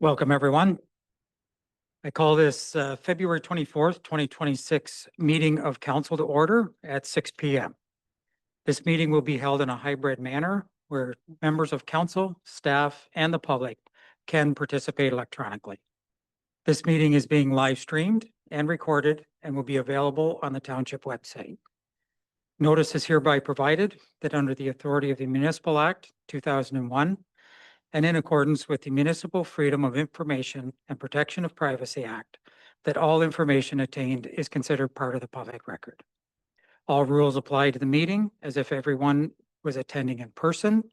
Welcome, everyone. I call this February 24th, 2026 meeting of council to order at 6 p.m. This meeting will be held in a hybrid manner where members of council, staff, and the public can participate electronically. This meeting is being live streamed and recorded and will be available on the township website. Notice is hereby provided that under the authority of the Municipal Act 2001 and in accordance with the Municipal Freedom of Information and Protection of Privacy Act, that all information attained is considered part of the public record. All rules apply to the meeting as if everyone was attending in person,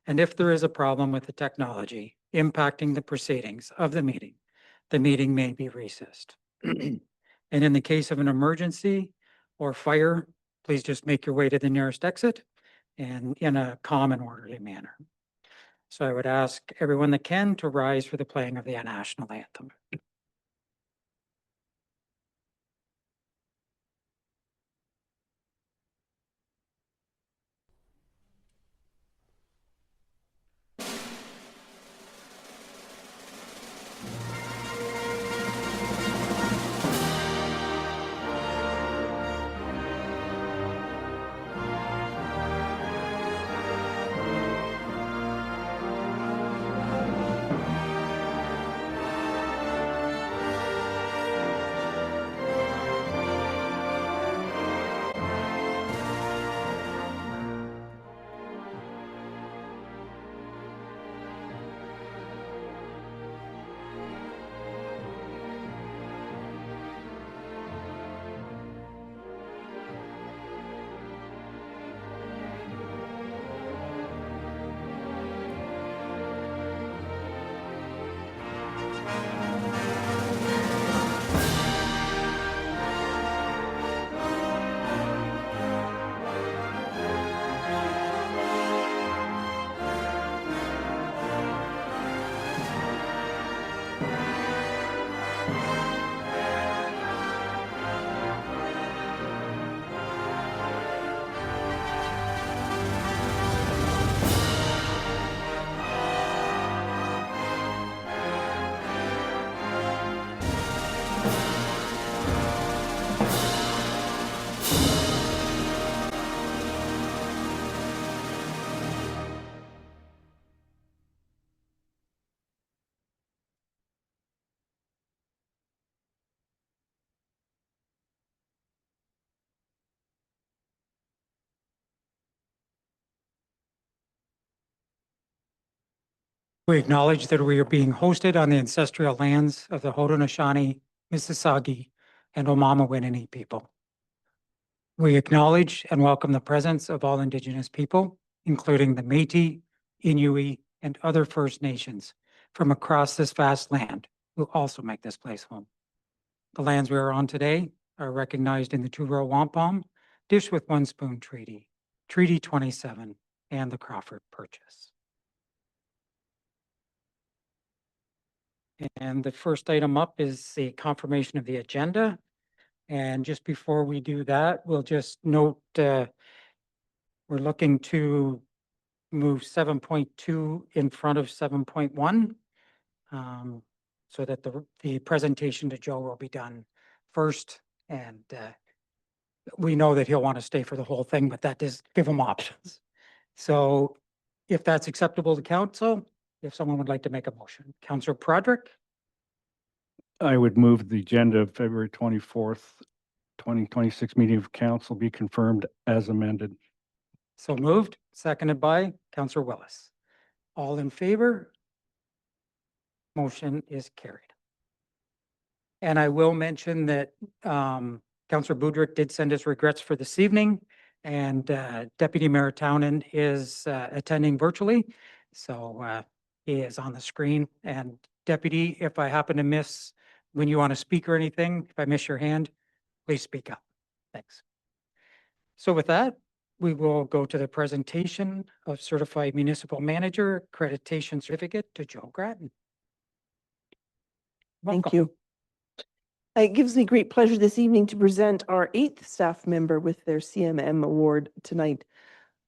and if there is a problem with the technology impacting the proceedings of the meeting may be recessed. And in the case of an emergency or fire, please just make your way to the nearest exit and in a calm and orderly manner. So I would ask everyone that can to rise for the playing of the national anthem. We acknowledge that we are being hosted on the ancestral lands of the Haudenosaunee, Mississauga, and Omama-Winini people. We acknowledge and welcome the presence of all Indigenous people, including the Métis, Inuit, and other First Nations from across this vast land who also make this place home. The lands we are on today are recognized in the Two-Row Wampum, Dish with One Spoon Treaty, Treaty 27, and the Crawford Purchase. And the first item up is the confirmation of the agenda. And just before we do that, we'll just note we're looking to move 7.2 in front of 7.1 so that the presentation to Joe will be done first. And we know that he'll want to stay for the whole thing, but that does give him options. So if that's acceptable to council, if someone would like to make a motion. Councillor Broderick? I would move the agenda of February 24th, 2026 meeting of council be confirmed as amended. So moved, seconded by Councillor Willis. All in favor? Motion is carried. And I will mention that Councillor Budrick did send his regrets for this evening, and Deputy Mayor Townend is attending virtually. So he is on the screen. And Deputy, if I happen to miss when you want to speak or anything, if I miss your hand, please speak up. Thanks. So with that, we will go to the presentation of Certified Municipal Manager Accreditation Certificate to Joe Gratton. Thank you. It gives me great pleasure this evening to present our 8th staff member with their CMM award tonight.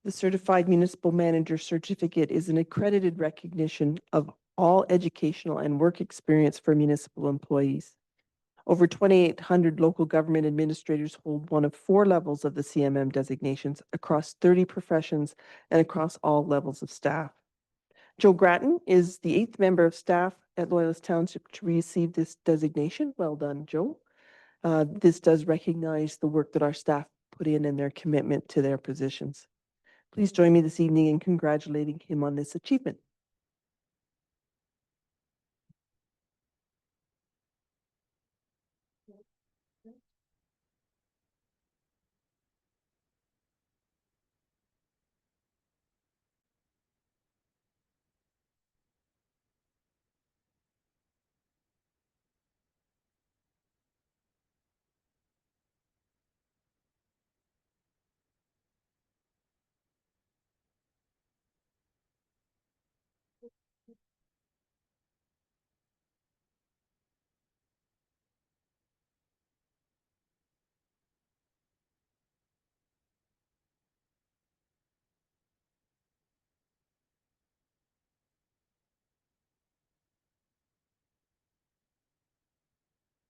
The Certified Municipal Manager Certificate is an accredited recognition of all educational and work experience for municipal employees. Over 2,800 local government administrators hold one of 4 levels of the CMM designations across 30 professions and across all levels of staff. Joe Gratton is the 8th member of staff at Loyalist Township to receive this designation. Well done, Joe. This does recognize the work that our staff put in and their commitment to their positions. Please join me this evening in congratulating him on this achievement.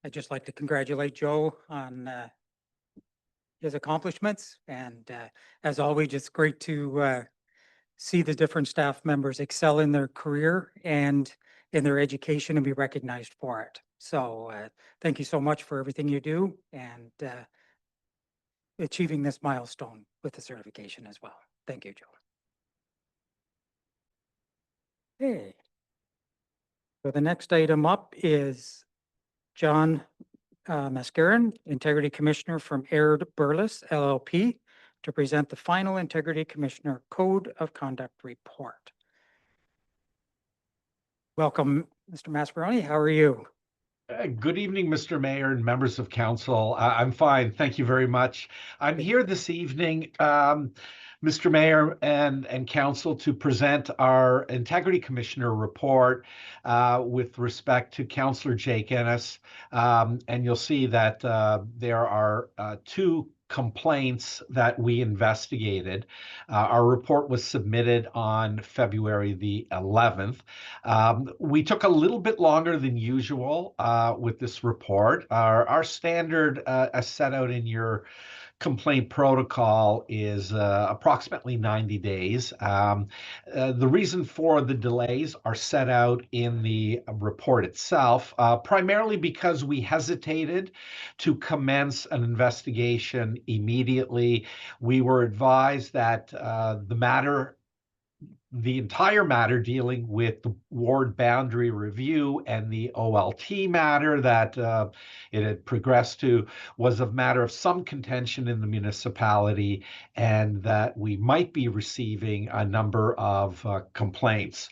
I'd just like to congratulate Joe on his accomplishments. And as always, it's great to see the different staff members excel in their career and in their education and be recognized for it. So thank you so much for everything you do and achieving this milestone with the certification as well. Thank you, Joe. Okay. So the next item up is John Mascarin, Integrity Commissioner from Aird Berlis LLP, to present the final Integrity Commissioner Code of Conduct Report. Welcome, Mr. Mascarin. How are you? Good evening, Mr. Mayor and members of council. I'm fine. Thank you very much. I'm here this evening, Mr. Mayor and council, to present our Integrity Commissioner report with respect to Councillor Jake Ennis. And you'll see that there are 2 complaints that we investigated. Our report was submitted on February the 11th. We took a little bit longer than usual with this report. Our standard, as set out in your complaint protocol, is approximately 90 days. The reason for the delays are set out in the report itself, primarily because we hesitated to commence an investigation immediately. We were advised that the entire matter dealing with the ward boundary review and the OLT matter that it had progressed to was a matter of some contention in the municipality, and that we might be receiving a number of complaints.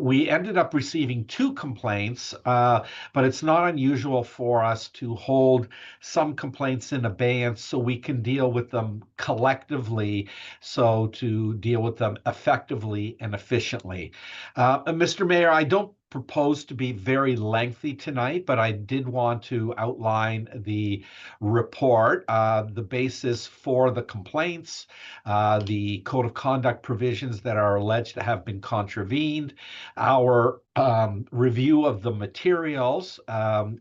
We ended up receiving 2 complaints, but it's not unusual for us to hold some complaints in abeyance so we can deal with them collectively, so to deal with them effectively and efficiently. Mr. Mayor, I don't propose to be very lengthy tonight, but I did want to outline the report, the basis for the complaints, the code of conduct provisions that are alleged to have been contravened, our review of the materials,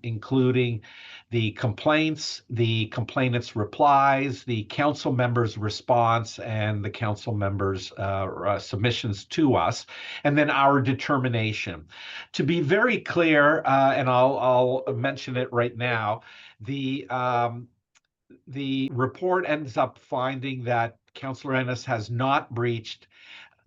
including the complaints, the complainant's replies, the council members' response, and the council members' submissions to us, and then our determination. To be very clear, and I'll mention it right now, the report ends up finding that Councillor Ennis has not breached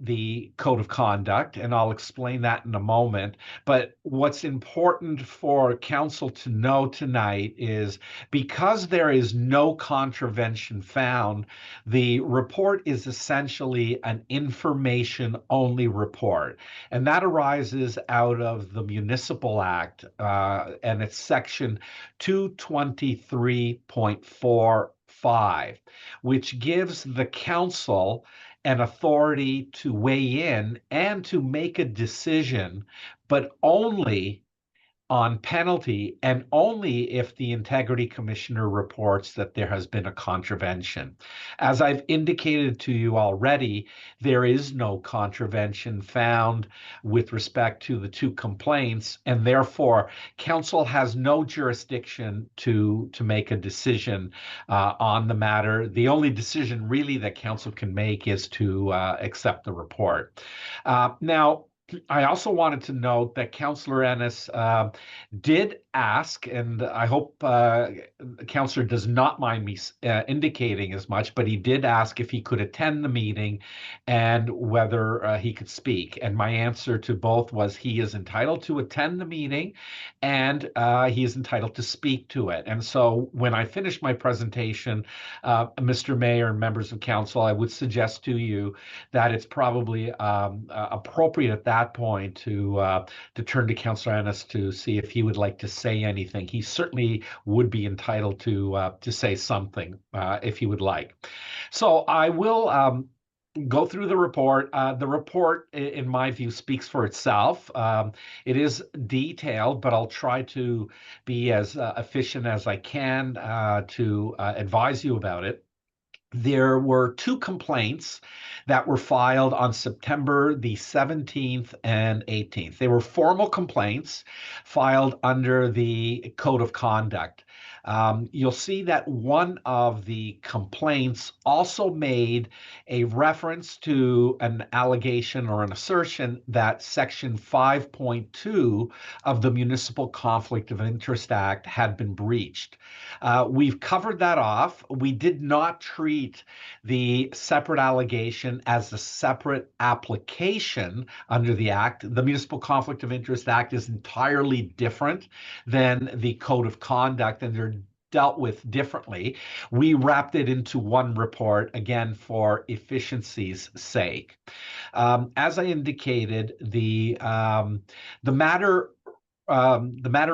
the code of conduct, and I'll explain that in a moment. But what's important for council to know tonight is, because there is no contravention found, the report is essentially an information-only report. And that arises out of the Municipal Act, and it's section 223.45, which gives the council an authority to weigh in and to make a decision, but only on penalty, and only if the integrity commissioner reports that there has been a contravention. As I've indicated to you already, there is no contravention found with respect to the two complaints, and therefore council has no jurisdiction to make a decision on the matter. The only decision really that council can make is to accept the report. Now, I also wanted to note that Councillor Ennis did ask, and I hope Councillor does not mind me indicating as much, but he did ask if he could attend the meeting and whether he could speak. And my answer to both was he is entitled to attend the meeting and he is entitled to speak to it. And so when I finish my presentation, Mr. Mayor and members of council, I would suggest to you that it's probably appropriate at that point to turn to Councillor Ennis to see if he would like to say anything. He certainly would be entitled to say something if he would like. So I will go through the report. The report, in my view, speaks for itself. It is detailed, but I'll try to be as efficient as I can to advise you about it. There were two complaints that were filed on September the 17th and 18th. They were formal complaints filed under the Code of Conduct. You'll see that one of the complaints also made a reference to an allegation or an assertion that Section 5.2 of the Municipal Conflict of Interest Act had been breached. We've covered that off. We did not treat the separate allegation as a separate application under the Act. The Municipal Conflict of Interest Act is entirely different than the Code of Conduct, and they're dealt with differently. We wrapped it into one report, again, for efficiency's sake. As I indicated, the matter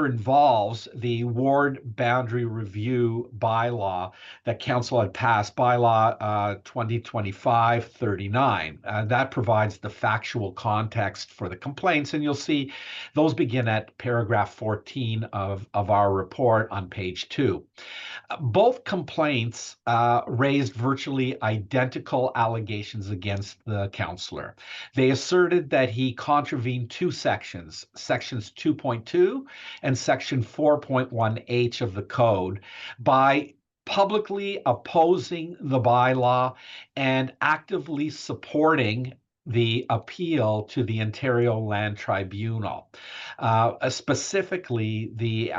involves the ward boundary review bylaw that council had passed, bylaw 2025-39. That provides the factual context for the complaints, and you'll see those begin at paragraph 14 of our report on page 2. Both complaints raised virtually identical allegations against the councillor. They asserted that he contravened two sections, sections 2.2 and section 4.1H of the code, by publicly opposing the bylaw and actively supporting the appeal to the Ontario Land Tribunal. Specifically, the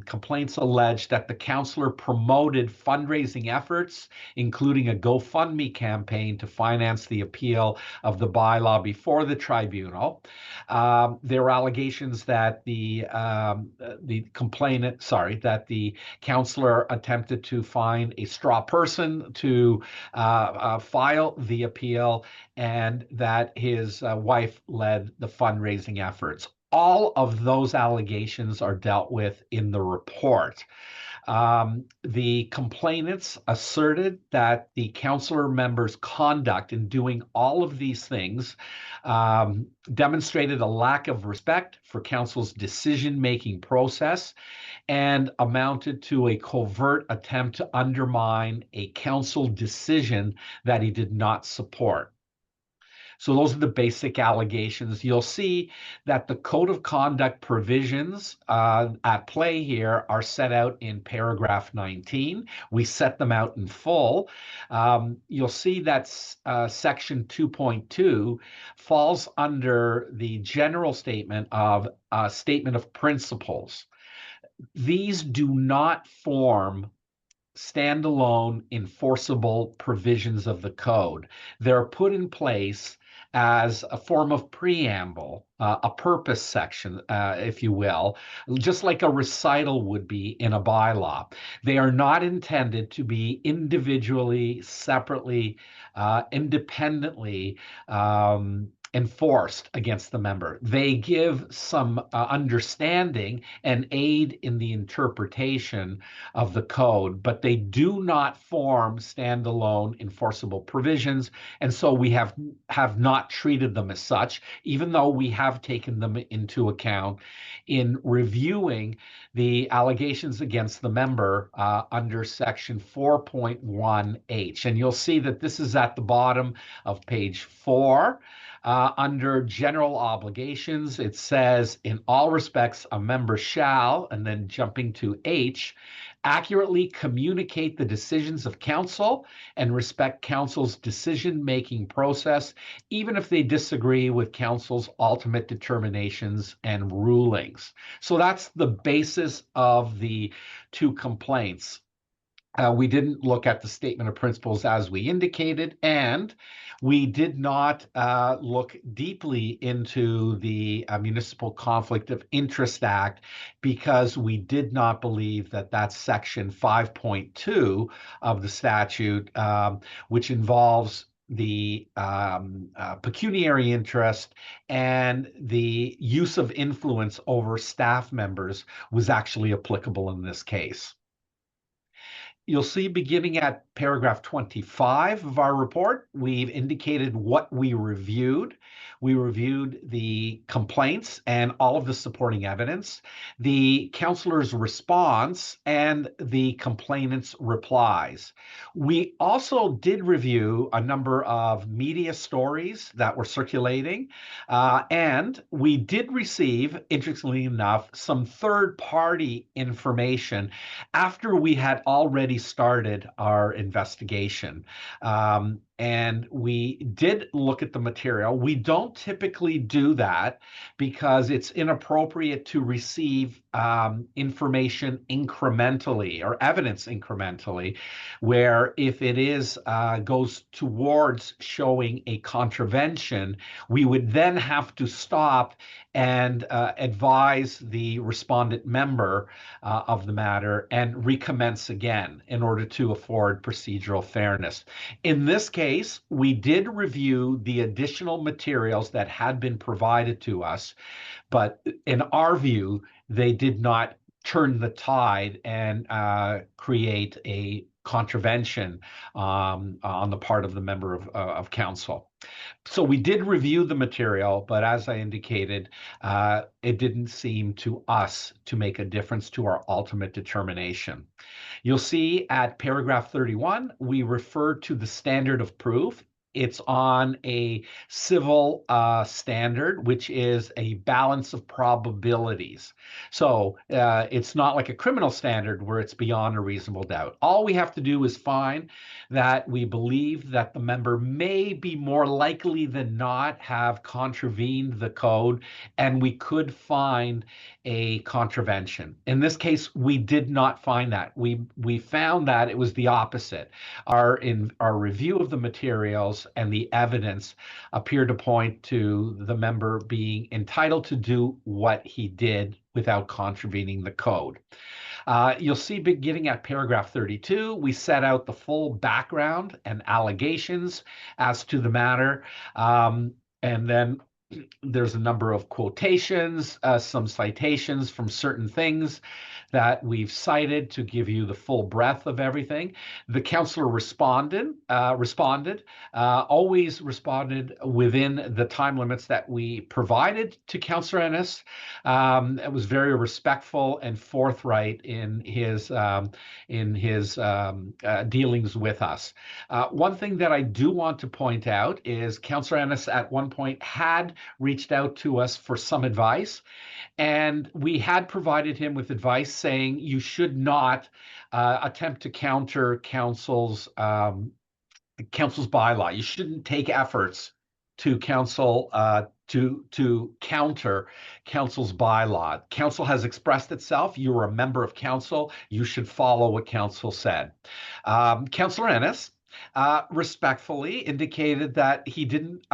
complaints allege that the councillor promoted fundraising efforts, including a GoFundMe campaign to finance the appeal of the bylaw before the tribunal. There were allegations that the councillor attempted to find a straw person to file the appeal, and that his wife led the fundraising efforts. All of those allegations are dealt with in the report. The complainants asserted that the councillor members' conduct in doing all of these things demonstrated a lack of respect for council's decision-making process and amounted to a covert attempt to undermine a council decision that he did not support. So those are the basic allegations. You'll see that the Code of Conduct provisions at play here are set out in paragraph 19. We set them out in full. You'll see that section 2.2 falls under the general statement of principles. These do not form standalone enforceable provisions of the code. They're put in place as a form of preamble, a purpose section, if you will, just like a recital would be in a bylaw. They are not intended to be individually, separately, independently enforced against the member. They give some understanding and aid in the interpretation of the code, but they do not form standalone enforceable provisions. And so we have not treated them as such, even though we have taken them into account in reviewing the allegations against the member under section 4.1H. And you'll see that this is at the bottom of page 4. Under general obligations, it says, in all respects, a member shall, and then jumping to H, accurately communicate the decisions of council and respect council's decision-making process, even if they disagree with council's ultimate determinations and rulings. So that's the basis of the 2 complaints. We didn't look at the statement of principles as we indicated, and we did not look deeply into the Municipal Conflict of Interest Act because we did not believe that that's section 5.2 of the statute, which involves the pecuniary interest and the use of influence over staff members, was actually applicable in this case. You'll see beginning at paragraph 25 of our report, we've indicated what we reviewed. We reviewed the complaints and all of the supporting evidence, the counselor's response, and the complainant's replies. We also did review a number of media stories that were circulating, and we did receive, interestingly enough, some third-party information after we had already started our investigation. And we did look at the material. We don't typically do that because it's inappropriate to receive information incrementally or evidence incrementally, where if it is goes towards showing a contravention, we would then have to stop and advise the respondent member of the matter and recommence again in order to afford procedural fairness. In this case, we did review the additional materials that had been provided to us, but in our view, they did not turn the tide and create a contravention on the part of the member of council. So we did review the material, but as I indicated, it didn't seem to us to make a difference to our ultimate determination. You'll see at paragraph 31, we refer to the standard of proof. It's on a civil standard, which is a balance of probabilities. So it's not like a criminal standard where it's beyond a reasonable doubt. All we have to do is find that we believe that the member may be more likely than not have contravened the code, and we could find a contravention. In this case, we did not find that. We found that it was the opposite. Our review of the materials and the evidence appear to point to the member being entitled to do what he did without contravening the code. You'll see beginning at paragraph 32, we set out the full background and allegations as to the matter. And then there's a number of quotations, some citations from certain things that we've cited to give you the full breadth of everything. The counselor always responded within the time limits that we provided to Councillor Ennis. It was very respectful and forthright in his dealings with us. One thing that I do want to point out is Councillor Ennis at one point had reached out to us for some advice, and we had provided him with advice saying you should not attempt to counter council's bylaw. You shouldn't take efforts to council to counter council's bylaw. Council has expressed itself. You're a member of council. You should follow what council said. Councillor Ennis respectfully indicated that he didn't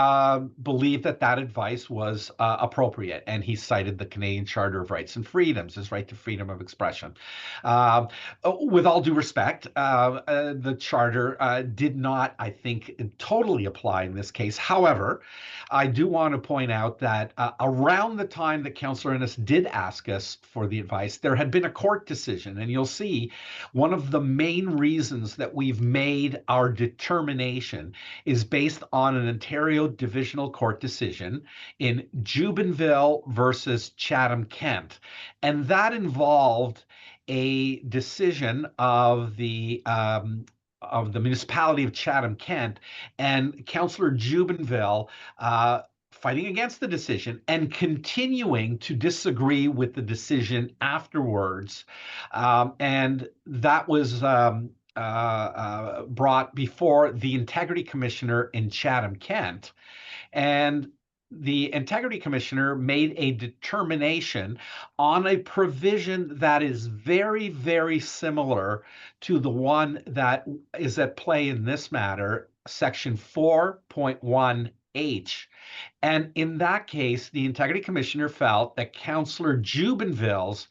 believe that that advice was appropriate, and he cited the Canadian Charter of Rights and Freedoms, his right to freedom of expression. With all due respect, the Charter did not, I think, totally apply in this case. However, I do want to point out that around the time that Councillor Ennis did ask us for the advice, there had been a court decision, and you'll see one of the main reasons that we've made our determination is based on an Ontario Divisional Court decision in Jubenville versus Chatham-Kent. And that involved a decision of the municipality of Chatham-Kent, and Councillor Jubenville fighting against the decision and continuing to disagree with the decision afterwards. And that was brought before the Integrity Commissioner in Chatham-Kent. And the Integrity Commissioner made a determination on a provision that is very, very similar to the one that is at play in this matter, Section 4.1H. And in that case, the Integrity Commissioner felt that Councillor Jubenville's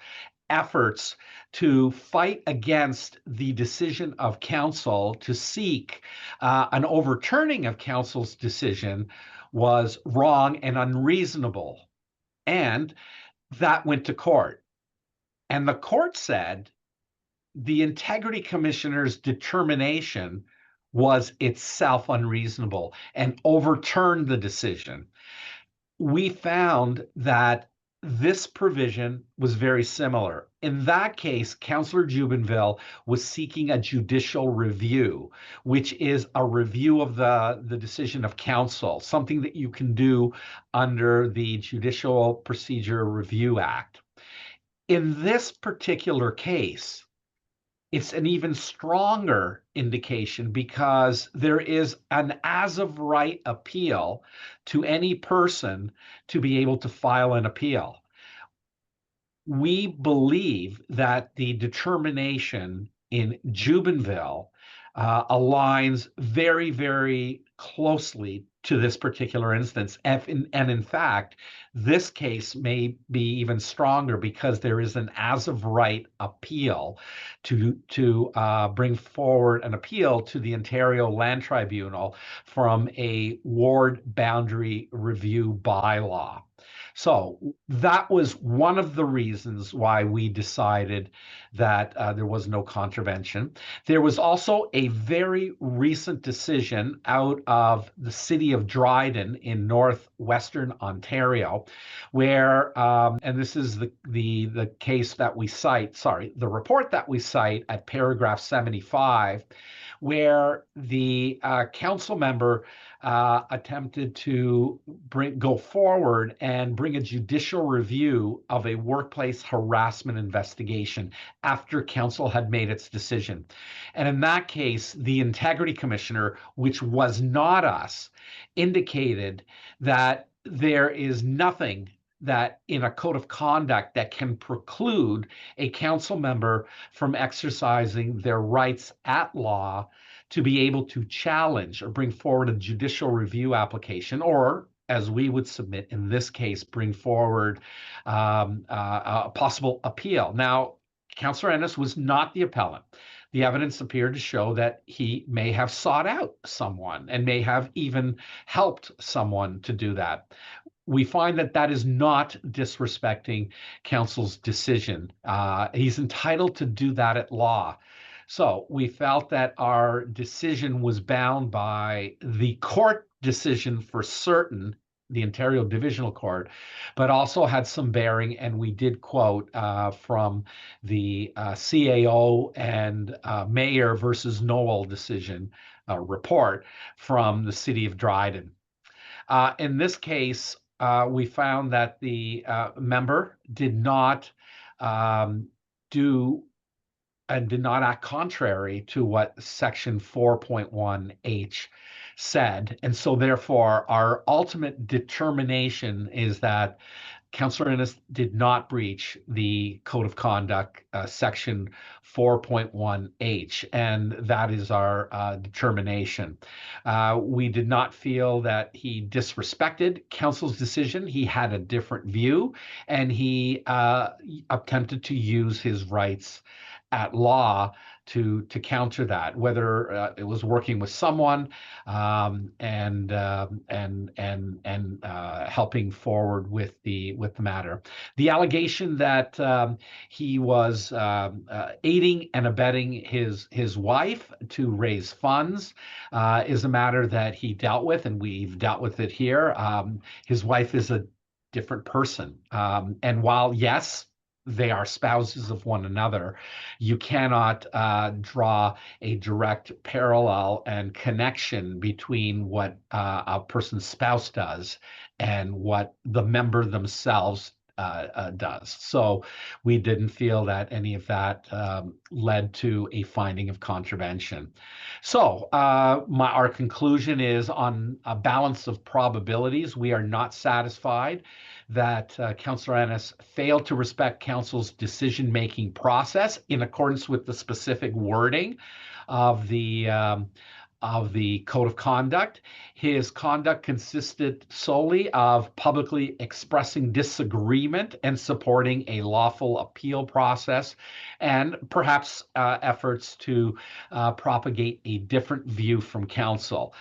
efforts to fight against the decision of council to seek an overturning of council's decision was wrong and unreasonable. And that went to court. And the court said the Integrity Commissioner's determination was itself unreasonable and overturned the decision. We found that this provision was very similar. In that case, Councillor Jubenville was seeking a judicial review, which is a review of the decision of council, something that you can do under the Judicial Procedure Review Act. In this particular case, it's an even stronger indication because there is an as-of-right appeal to any person to be able to file an appeal. We believe that the determination in Jubenville aligns very, very closely to this particular instance. And in fact, this case may be even stronger because there is an as-of-right appeal to bring forward an appeal to the Ontario Land Tribunal from a ward boundary review bylaw. So that was one of the reasons why we decided that there was no contravention. There was also a very recent decision out of the city of Dryden in northwestern Ontario, where, and this is the case that we cite, the report that we cite at paragraph 75, where the council member attempted to go forward and bring a judicial review of a workplace harassment investigation after council had made its decision. And in that case, the Integrity Commissioner, which was not us, indicated that there is nothing that in a code of conduct that can preclude a council member from exercising their rights at law to be able to challenge or bring forward a judicial review application, or as we would submit in this case, bring forward a possible appeal. Now, Councillor Ennis was not the appellant. The evidence appeared to show that he may have sought out someone and may have even helped someone to do that. We find that that is not disrespecting council's decision. He's entitled to do that at law. So we felt that our decision was bound by the court decision for certain, the Ontario Divisional Court, but also had some bearing, and we did quote from the CAO and Mayor versus Noel decision report from the city of Dryden. In this case, we found that the member did not did not act contrary to what Section 4.1H said. And so therefore, our ultimate determination is that Councillor Ennis did not breach the Code of Conduct, Section 4.1H, and that is our determination. We did not feel that he disrespected council's decision. He had a different view, and he attempted to use his rights at law to counter that, whether it was working with someone and helping forward with the matter. The allegation that he was aiding and abetting his wife to raise funds is a matter that he dealt with, and we've dealt with it here. His wife is a different person, and while yes, they are spouses of one another, you cannot draw a direct parallel and connection between what a person's spouse does and what the member themselves does. So we didn't feel that any of that led to a finding of contravention. So our conclusion is, on a balance of probabilities, we are not satisfied that Councillor Ennis failed to respect council's decision-making process in accordance with the specific wording of the Code of Conduct. His conduct consisted solely of publicly expressing disagreement and supporting a lawful appeal process, and perhaps efforts to propagate a different view from council.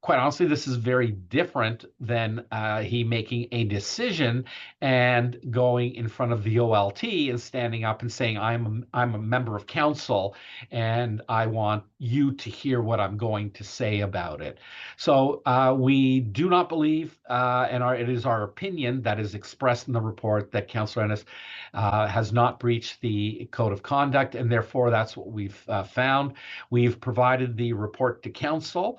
Quite honestly, this is very different than he making a decision and going in front of the OLT and standing up and saying, I'm a member of council and I want you to hear what I'm going to say about it. So we do not believe, and it is our opinion that is expressed in the report, that Councillor Ennis has not breached the Code of Conduct, and therefore that's what we've found. We've provided the report to council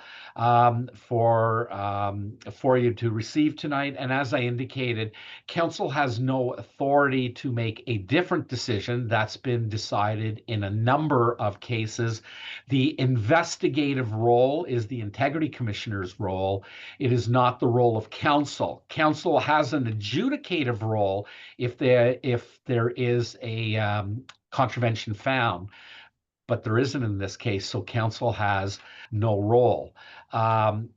for you to receive tonight, and as I indicated, council has no authority to make a different decision. That's been decided in a number of cases. The investigative role is the Integrity Commissioner's role. It is not the role of council. Council has an adjudicative role if there is a contravention found, but there isn't in this case, so council has no role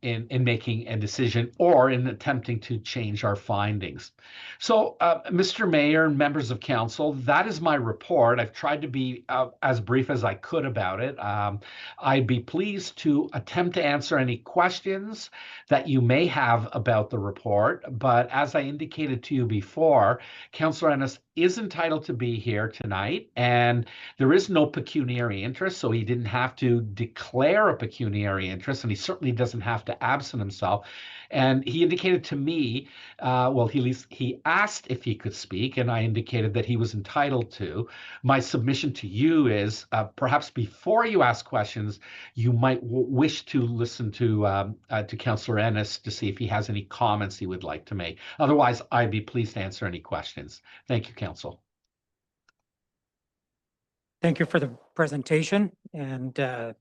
in making a decision or in attempting to change our findings. So, Mr. Mayor and members of council, that is my report. I've tried to be as brief as I could about it. I'd be pleased to attempt to answer any questions that you may have about the report, but as I indicated to you before, Councillor Ennis is entitled to be here tonight, and there is no pecuniary interest, so he didn't have to declare a pecuniary interest, and he certainly doesn't have to absent himself. And he indicated to me, he asked if he could speak, and I indicated that he was entitled to. My submission to you is, perhaps before you ask questions, you might wish to listen to Councillor Ennis to see if he has any comments he would like to make. Otherwise, I'd be pleased to answer any questions. Thank you, Council. Thank you for the presentation and the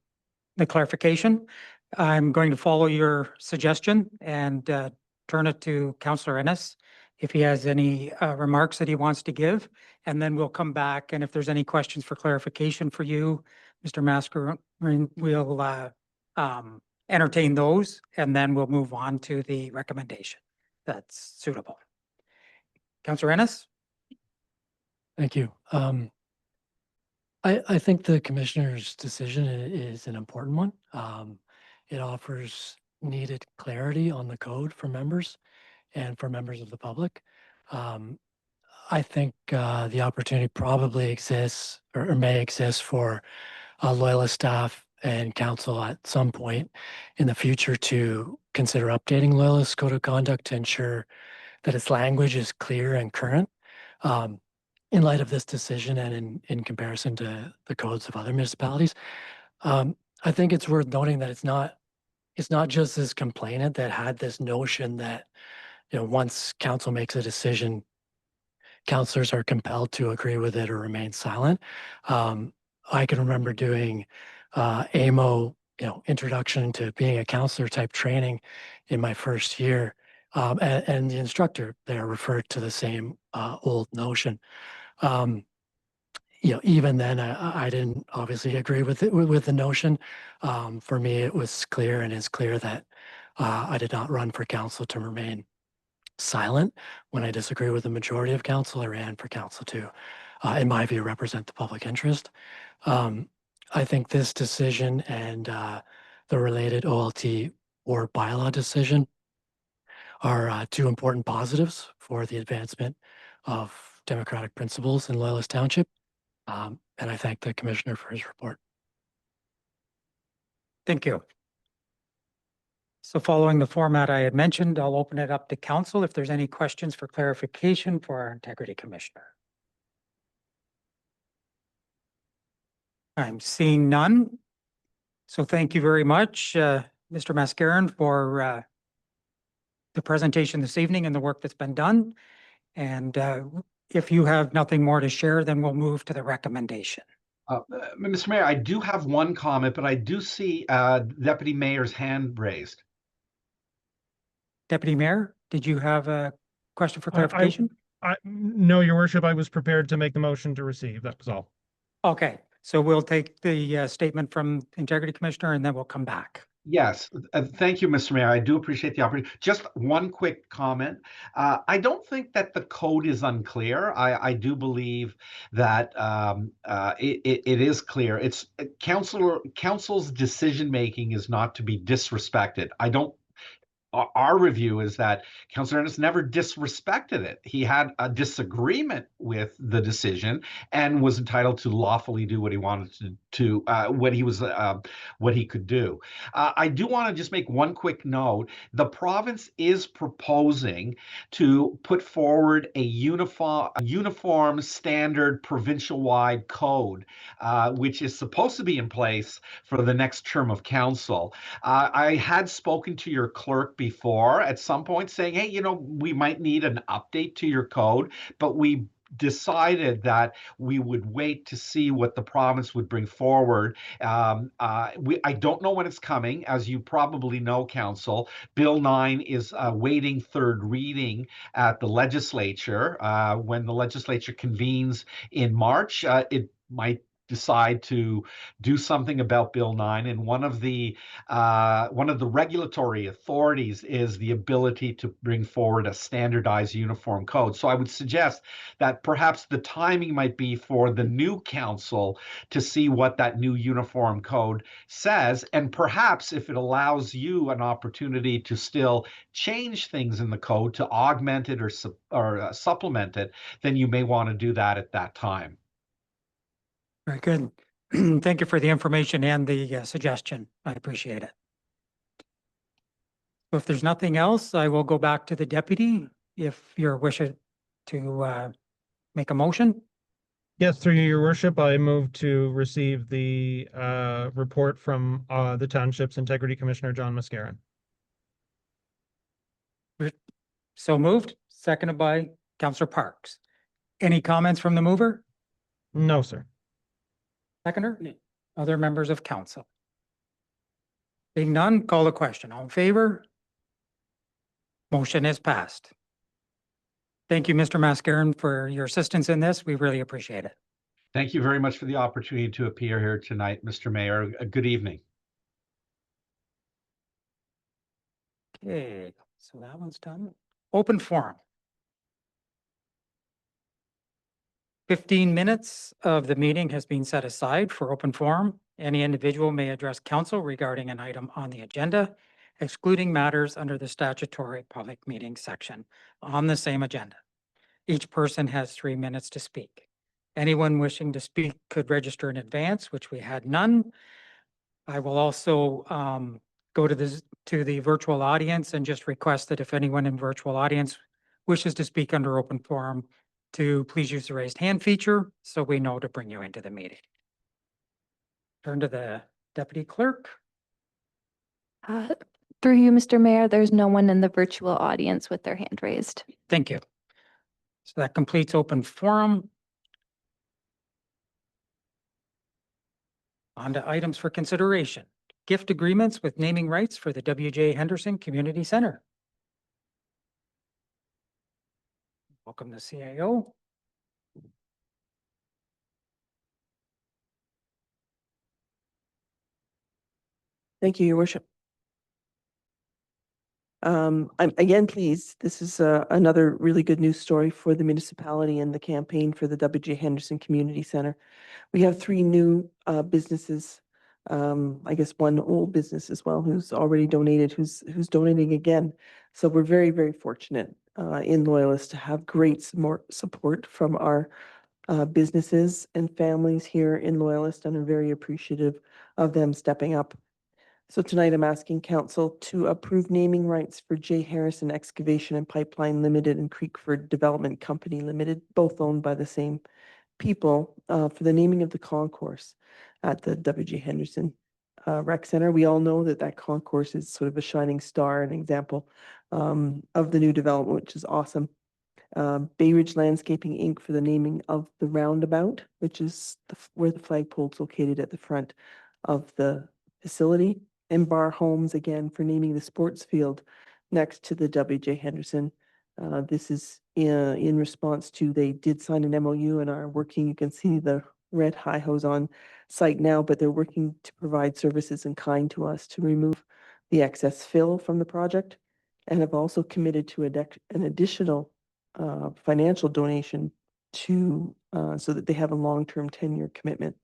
clarification. I'm going to follow your suggestion and turn it to Councillor Ennis if he has any remarks that he wants to give, and then we'll come back, and if there's any questions for clarification for you, Mr. Mascarin, we'll entertain those, and then we'll move on to the recommendation that's suitable. Councillor Ennis? Thank you. I think the commissioner's decision is an important one. It offers needed clarity on the code for members and for members of the public. I think the opportunity probably exists or may exist for loyalist staff and council at some point in the future to consider updating loyalist code of conduct to ensure that its language is clear and current. In light of this decision and in comparison to the codes of other municipalities, I think it's worth noting that it's not just this complainant that had this notion that, once council makes a decision, councillors are compelled to agree with it or remain silent. I can remember doing AMO, introduction to being a councillor type training in my first year And the instructor there referred to the same old notion. Even then, I didn't obviously agree with it, with the notion. For me, it was clear and is clear that I did not run for council to remain silent. When I disagree with the majority of council, I ran for council to, in my view, represent the public interest. I think this decision and the related OLT or bylaw decision are two important positives for the advancement of democratic principles in Loyalist Township. And I thank the commissioner for his report. Thank you. So following the format I had mentioned, I'll open it up to council if there's any questions for clarification for our integrity commissioner. I'm seeing none. So thank you very much, Mr. Mascarin, for the presentation this evening and the work that's been done. And if you have nothing more to share, then we'll move to the recommendation. Mr. Mayor, I do have one comment, but I do see Deputy Mayor's hand raised. Deputy Mayor, did you have a question for clarification? No, Your Worship, I was prepared to make the motion to receive. That was all. Okay, so we'll take the statement from Integrity Commissioner and then we'll come back. Yes, thank you, Mr. Mayor. I do appreciate the opportunity. Just one quick comment. I don't think that the code is unclear. I do believe that it is clear. It's council's decision making is not to be disrespected. Our review is that Councillor Henderson never disrespected it. He had a disagreement with the decision and was entitled to lawfully do what he wanted to what he could do. I do want to just make one quick note. The province is proposing to put forward a uniform standard provincial-wide code, which is supposed to be in place for the next term of council. I had spoken to your clerk before at some point saying, hey, we might need an update to your code, but we decided that we would wait to see what the province would bring forward. I don't know when it's coming. As you probably know, Council, Bill 9 is waiting third reading at the legislature. When the legislature convenes in March, it might decide to do something about Bill 9, and one of the regulatory authorities is the ability to bring forward a standardized uniform code. So I would suggest that perhaps the timing might be for the new council to see what that new uniform code says, and perhaps if it allows you an opportunity to still change things in the code to augment it or supplement it, then you may want to do that at that time. Very good. Thank you for the information and the suggestion. I appreciate it. So if there's nothing else, I will go back to the deputy if you're wishing to make a motion. Yes, through you, Your Worship, I move to receive the report from the Township's Integrity Commissioner, John Mascarin. So moved, seconded by Councillor Parks. Any comments from the mover? No, sir. Seconder? Other members of council? Being none, call the question. All in favor? Motion is passed. Thank you, Mr. Mascarin, for your assistance in this. We really appreciate it. Thank you very much for the opportunity to appear here tonight, Mr. Mayor. Good evening. Okay, so that one's done. Open forum. 15 minutes of the meeting has been set aside for open forum. Any individual may address council regarding an item on the agenda, excluding matters under the statutory public meeting section on the same agenda. Each person has 3 minutes to speak. Anyone wishing to speak could register in advance, which we had none. I will also go to the virtual audience and just request that if anyone in virtual audience wishes to speak under open forum, to please use the raised hand feature so we know to bring you into the meeting. Turn to the deputy clerk. Through you, Mr. Mayor, there's no one in the virtual audience with their hand raised. Thank you. So that completes open forum. On to items for consideration. Gift agreements with naming rights for the W.J. Henderson Community Center. Welcome the CAO. Thank you, Your Worship. I'm again pleased. This is another really good news story for the municipality and the campaign for the W.J. Henderson Community Center. We have 3 new businesses. I guess one old business as well who's already donated, who's donating again. So we're very, very fortunate in Loyalist to have great support from our businesses and families here in Loyalist, and I'm very appreciative of them stepping up. So tonight I'm asking council to approve naming rights for J. Harrison Excavation and Pipeline Limited and Creekford Development Company Limited, both owned by the same people, for the naming of the concourse at the W.J. Henderson Rec Center. We all know that that concourse is sort of a shining star, an example of the new development, which is awesome. Bay Ridge Landscaping Inc. for the naming of the roundabout, which is where the flagpole is located at the front of the facility. And Bar Homes again for naming the sports field next to the W.J. Henderson. This is in response to, they did sign an MOU and are working, you can see the red high hose on site now, but they're working to provide services in kind to us to remove the excess fill from the project, and have also committed to an additional financial donation to so that they have a long-term 10-year commitment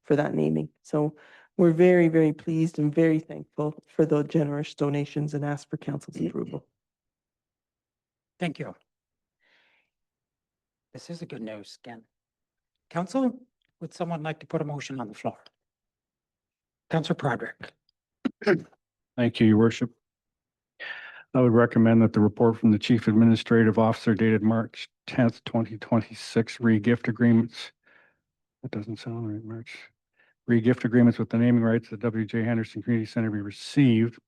for that naming. So we're very, very pleased and very thankful for the generous donations and ask for council's approval. Thank you. This is a good news, Ken. Council, would someone like to put a motion on the floor? Councillor Broderick. Thank you, Your Worship. I would recommend that the report from the Chief Administrative Officer dated March 10th, 2026, re-gift agreements. That doesn't sound right, March. Re-gift agreements with the naming rights of the W.J. Henderson Community Center be received,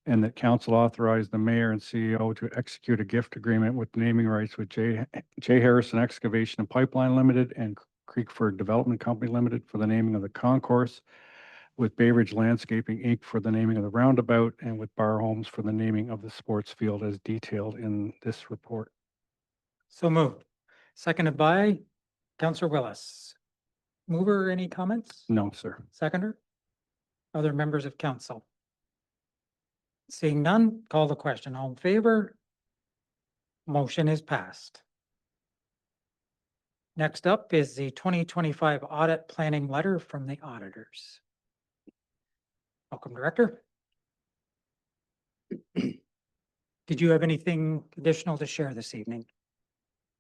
and that council authorize the mayor and CEO to execute a gift agreement with naming rights with J. Harrison Excavation and Pipeline Limited and Creekford Development Company Limited for the naming of the concourse, with Bay Ridge Landscaping Inc. for the naming of the roundabout, and with Bar Homes for the naming of the sports field as detailed in this report. So moved. Seconded by Councillor Willis. Mover, any comments? No, sir. Seconder? Other members of council? Seeing none, call the question. All in favor? Motion is passed. Next up is the 2025 audit planning letter from the auditors. Welcome, Director. Did you have anything additional to share this evening?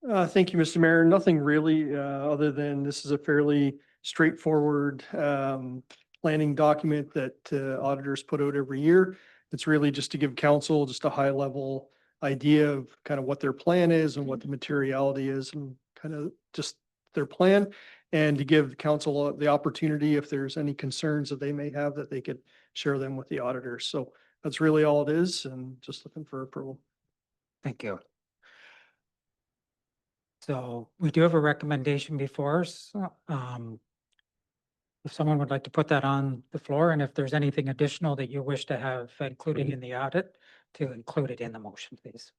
Thank you, Mr. Mayor. Nothing really, other than this is a fairly straightforward planning document that auditors put out every year. It's really just to give council just a high level idea of kind of what their plan is and what the materiality is and kind of just their plan, and to give council the opportunity, if there's any concerns that they may have, that they could share them with the auditors. So that's really all it is, and just looking for approval. Thank you. So we do have a recommendation before us. If someone would like to put that on the floor, and if there's anything additional that you wish to have included in the audit, to include it in the motion, please.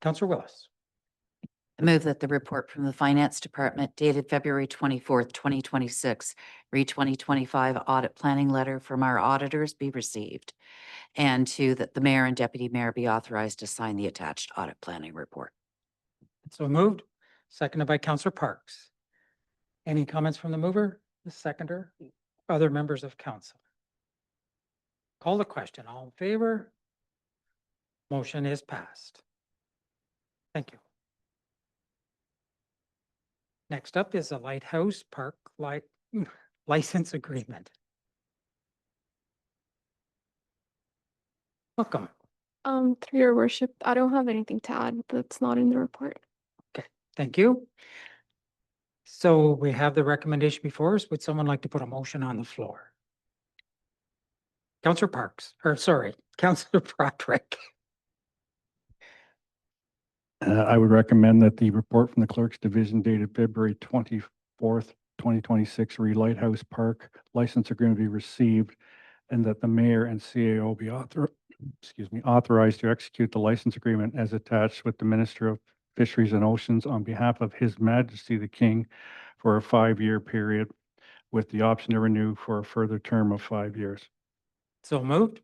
Councillor Willis. I move that the report from the Finance Department dated February 24th, 2026, read 2025 audit planning letter from our auditors be received, and that the mayor and deputy mayor be authorized to sign the attached audit planning report. So moved, seconded by Councillor Parks. Any comments from the mover, the seconder, other members of council? Call the question. All in favor? Motion is passed. Thank you. Next up is a Lighthouse Park license agreement. Welcome. Through your worship, I don't have anything to add that's not in the report. Okay, thank you. So we have the recommendation before us. Would someone like to put a motion on the floor? Councillor Parks, or sorry, Councillor Broderick. I would recommend that the report from the Clerk's Division dated February 24th, 2026, re Lighthouse Park license agreement be received, and that the mayor and CAO be authorized to execute the license agreement as attached with the Minister of Fisheries and Oceans on behalf of His Majesty the King for a 5-year period with the option to renew for a further term of 5 years. So moved.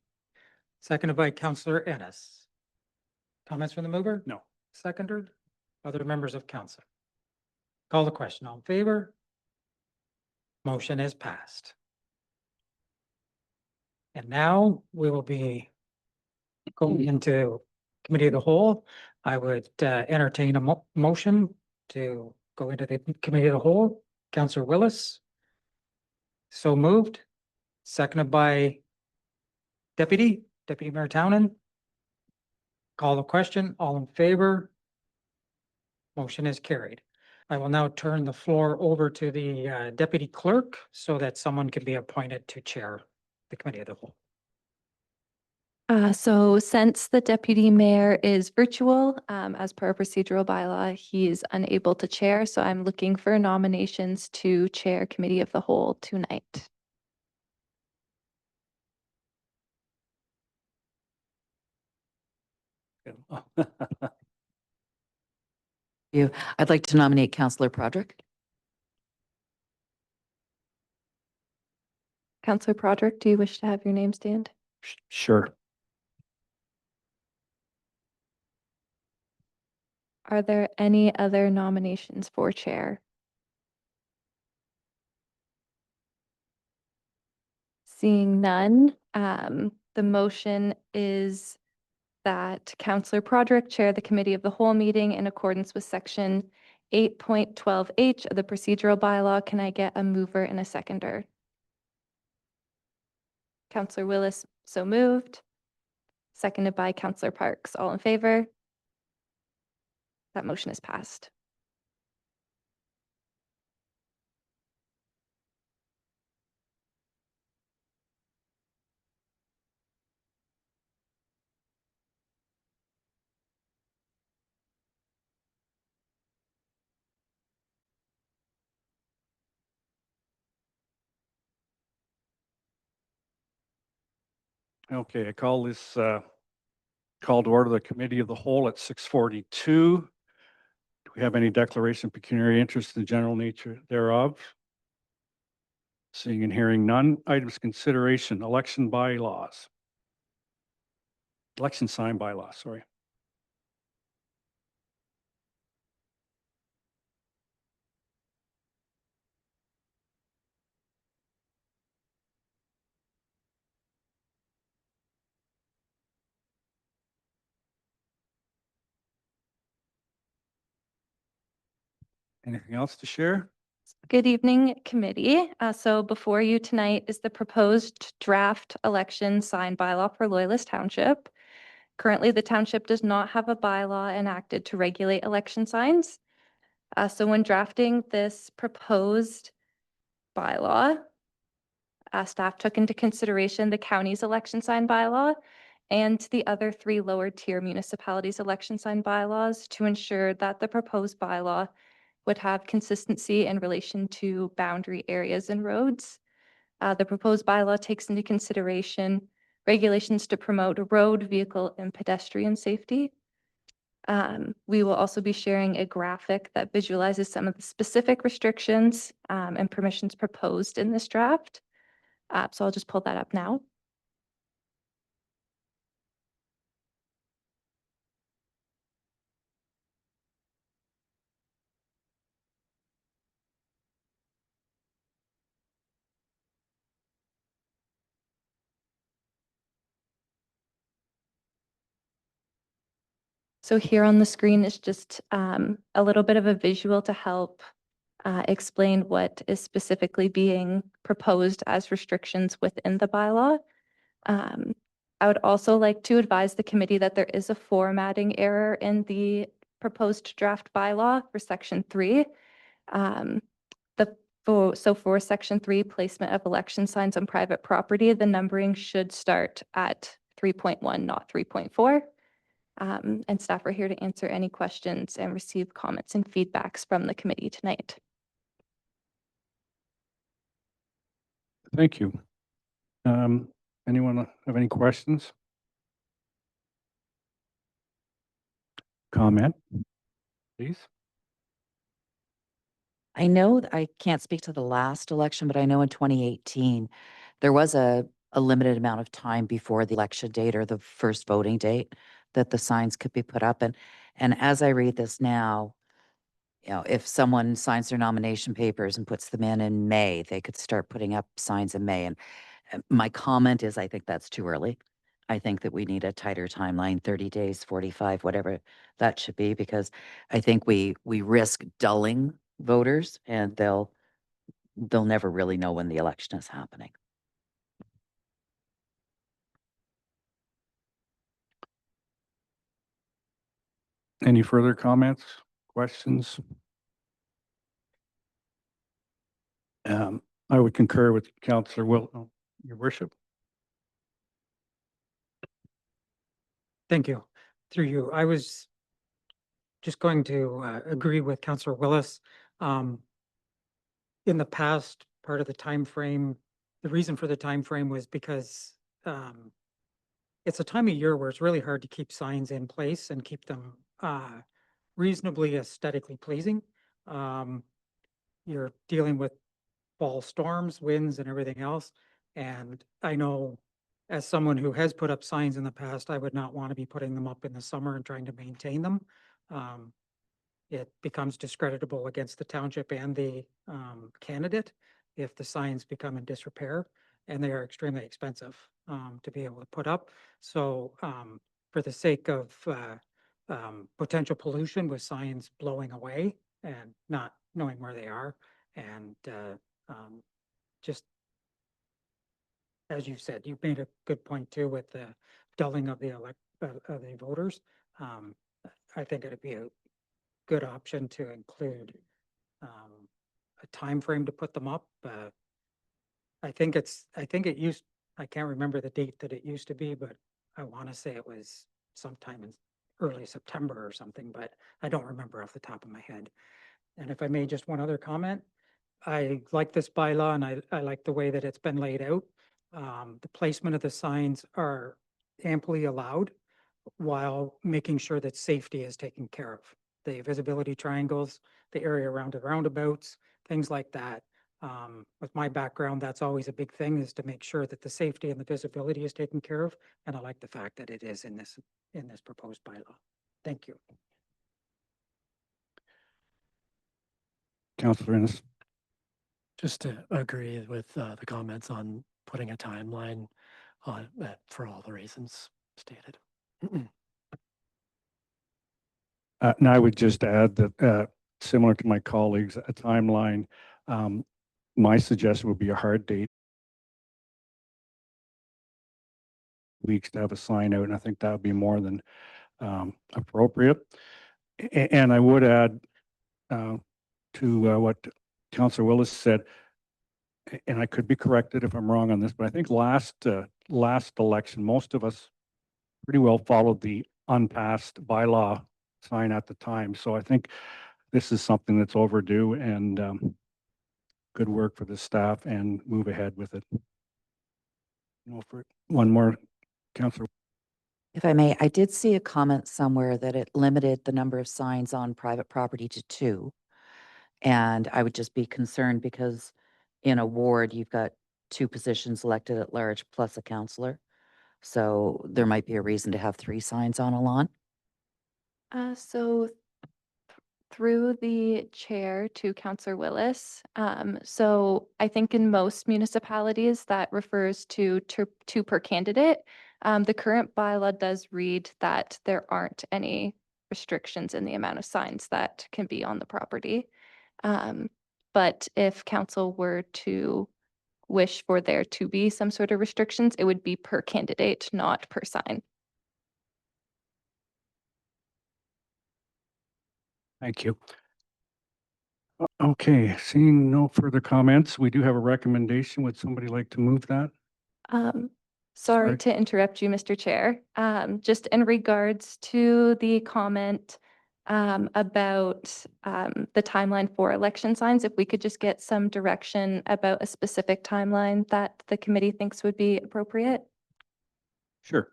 Seconded by Counselor Ennis. Comments from the mover? No. Seconder? Other members of council? Call the question. All in favor? Motion is passed. And now we will be going into committee of the whole. I would entertain a motion to go into the committee of the whole. Counselor Willis. So moved. Seconded by Deputy Mayor Townend. Call the question. All in favor? Motion is carried. I will now turn the floor over to the deputy clerk so that someone can be appointed to chair the committee of the whole. So since the deputy mayor is virtual, as per our procedural bylaw, he is unable to chair. So I'm looking for nominations to chair committee of the whole tonight. I'd like to nominate Councillor Prodrick. Councillor Broderick, do you wish to have your name stand? Sure. Are there any other nominations for chair? Seeing none, the motion is that Councillor Broderick chair the committee of the whole meeting in accordance with section 8.12H of the procedural bylaw. Can I get a mover and a seconder? Councillor Willis, so moved. Seconded by Councillor Parks. All in favor? That motion is passed. Okay, I call this call to order the committee of the whole at 6:42. Do we have any declaration of pecuniary interest in the general nature thereof? Seeing and hearing none. Items consideration, election bylaws. Election sign bylaws, sorry. Anything else to share? Good evening, committee. So before you tonight is the proposed draft election sign bylaw for Loyalist Township. Currently, the township does not have a bylaw enacted to regulate election signs. So when drafting this proposed bylaw, staff took into consideration the county's election sign bylaw and the other 3 lower tier municipalities' election sign bylaws to ensure that the proposed bylaw would have consistency in relation to boundary areas and roads. The proposed bylaw takes into consideration regulations to promote road, vehicle, and pedestrian safety. We will also be sharing a graphic that visualizes some of the specific restrictions and permissions proposed in this draft. So I'll just pull that up now. So here on the screen is just a little bit of a visual to help explain what is specifically being proposed as restrictions within the bylaw. I would also like to advise the committee that there is a formatting error in the proposed draft bylaw for section 3. So for section 3, placement of election signs on private property, the numbering should start at 3.1, not 3.4. And staff are here to answer any questions and receive comments and feedbacks from the committee tonight. Thank you. Anyone have any questions? Comment? please. I know, I can't speak to the last election, but I know in 2018, there was a limited amount of time before the election date or the first voting date that the signs could be put up. And as I read this now, if someone signs their nomination papers and puts them in May, they could start putting up signs in May. And my comment is, I think that's too early. I think that we need a tighter timeline, 30 days, 45, whatever that should be, because I think we risk dulling voters and they'll never really know when the election is happening. Any further comments, questions? I would concur with Councillor Your Worship. Thank you. Through you, I was just going to agree with Councillor Willis. In the past, part of the time frame, the reason for the time frame was because it's a time of year where it's really hard to keep signs in place and keep them reasonably aesthetically pleasing. You're dealing with fall storms, winds, and everything else. And I know, as someone who has put up signs in the past, I would not want to be putting them up in the summer and trying to maintain them. It becomes discreditable against the township and the candidate if the signs become in disrepair, and they are extremely expensive to be able to put up. So for the sake of potential pollution with signs blowing away and not knowing where they are, and just as you said, you've made a good point too with the dulling of the voters. I think it'd be a good option to include a time frame to put them up. I think I can't remember the date that it used to be, but I want to say it was sometime in early September or something, but I don't remember off the top of my head. And if I may, just one other comment. I like this bylaw and I like the way that it's been laid out. The placement of the signs are amply allowed while making sure that safety is taken care of. The visibility triangles, the area around the roundabouts, things like that. With my background, that's always a big thing, is to make sure that the safety and the visibility is taken care of. And I like the fact that it is in this proposed bylaw. Thank you. Councillor Ennis. Just to agree with the comments on putting a timeline on for all the reasons stated. And I would just add that similar to my colleagues, a timeline, my suggestion would be a hard date. Weeks to have a sign out, and I think that would be more than appropriate. And I would add to what Councillor Willis said, and I could be corrected if I'm wrong on this, but I think last election, most of us pretty well followed the unpassed bylaw sign at the time. So I think this is something that's overdue, and good work for the staff, and move ahead with it. For one more, Councillor. If I may, I did see a comment somewhere that it limited the number of signs on private property to 2. And I would just be concerned because in a ward, you've got 2 positions elected at large plus a councillor. So there might be a reason to have 3 signs on a lawn. So through the chair to Councillor Willis, so I think in most municipalities that refers to 2 per candidate. The current bylaw does read that there aren't any restrictions in the amount of signs that can be on the property. But if council were to wish for there to be some sort of restrictions, it would be per candidate, not per sign. Thank you. Okay, seeing no further comments, we do have a recommendation. Would somebody like to move that? Sorry Sorry. to interrupt you, Mr. Chair. Just in regards to the comment about the timeline for election signs, if we could just get some direction about a specific timeline that the committee thinks would be appropriate. Sure.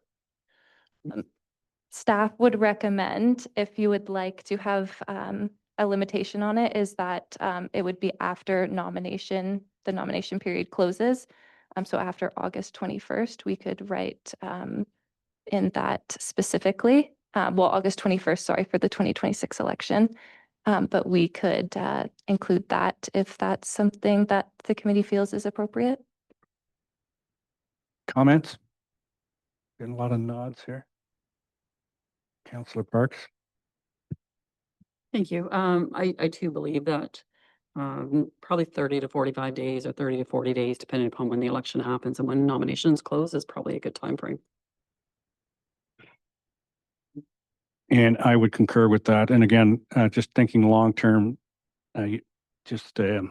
staff would recommend, if you would like to have a limitation on it, is that it would be after nomination, the nomination period closes. So after August 21st, we could write in that specifically, well, August 21st, sorry, for the 2026 election. But we could include that if that's something that the committee feels is appropriate. Comments? Getting a lot of nods here. Councillor Parks? Thank you. I too believe that probably 30 to 45 days or 30 to 40 days, depending upon when the election happens and when nominations close, is probably a good time frame. And I would concur with that. And again, just thinking long-term, just a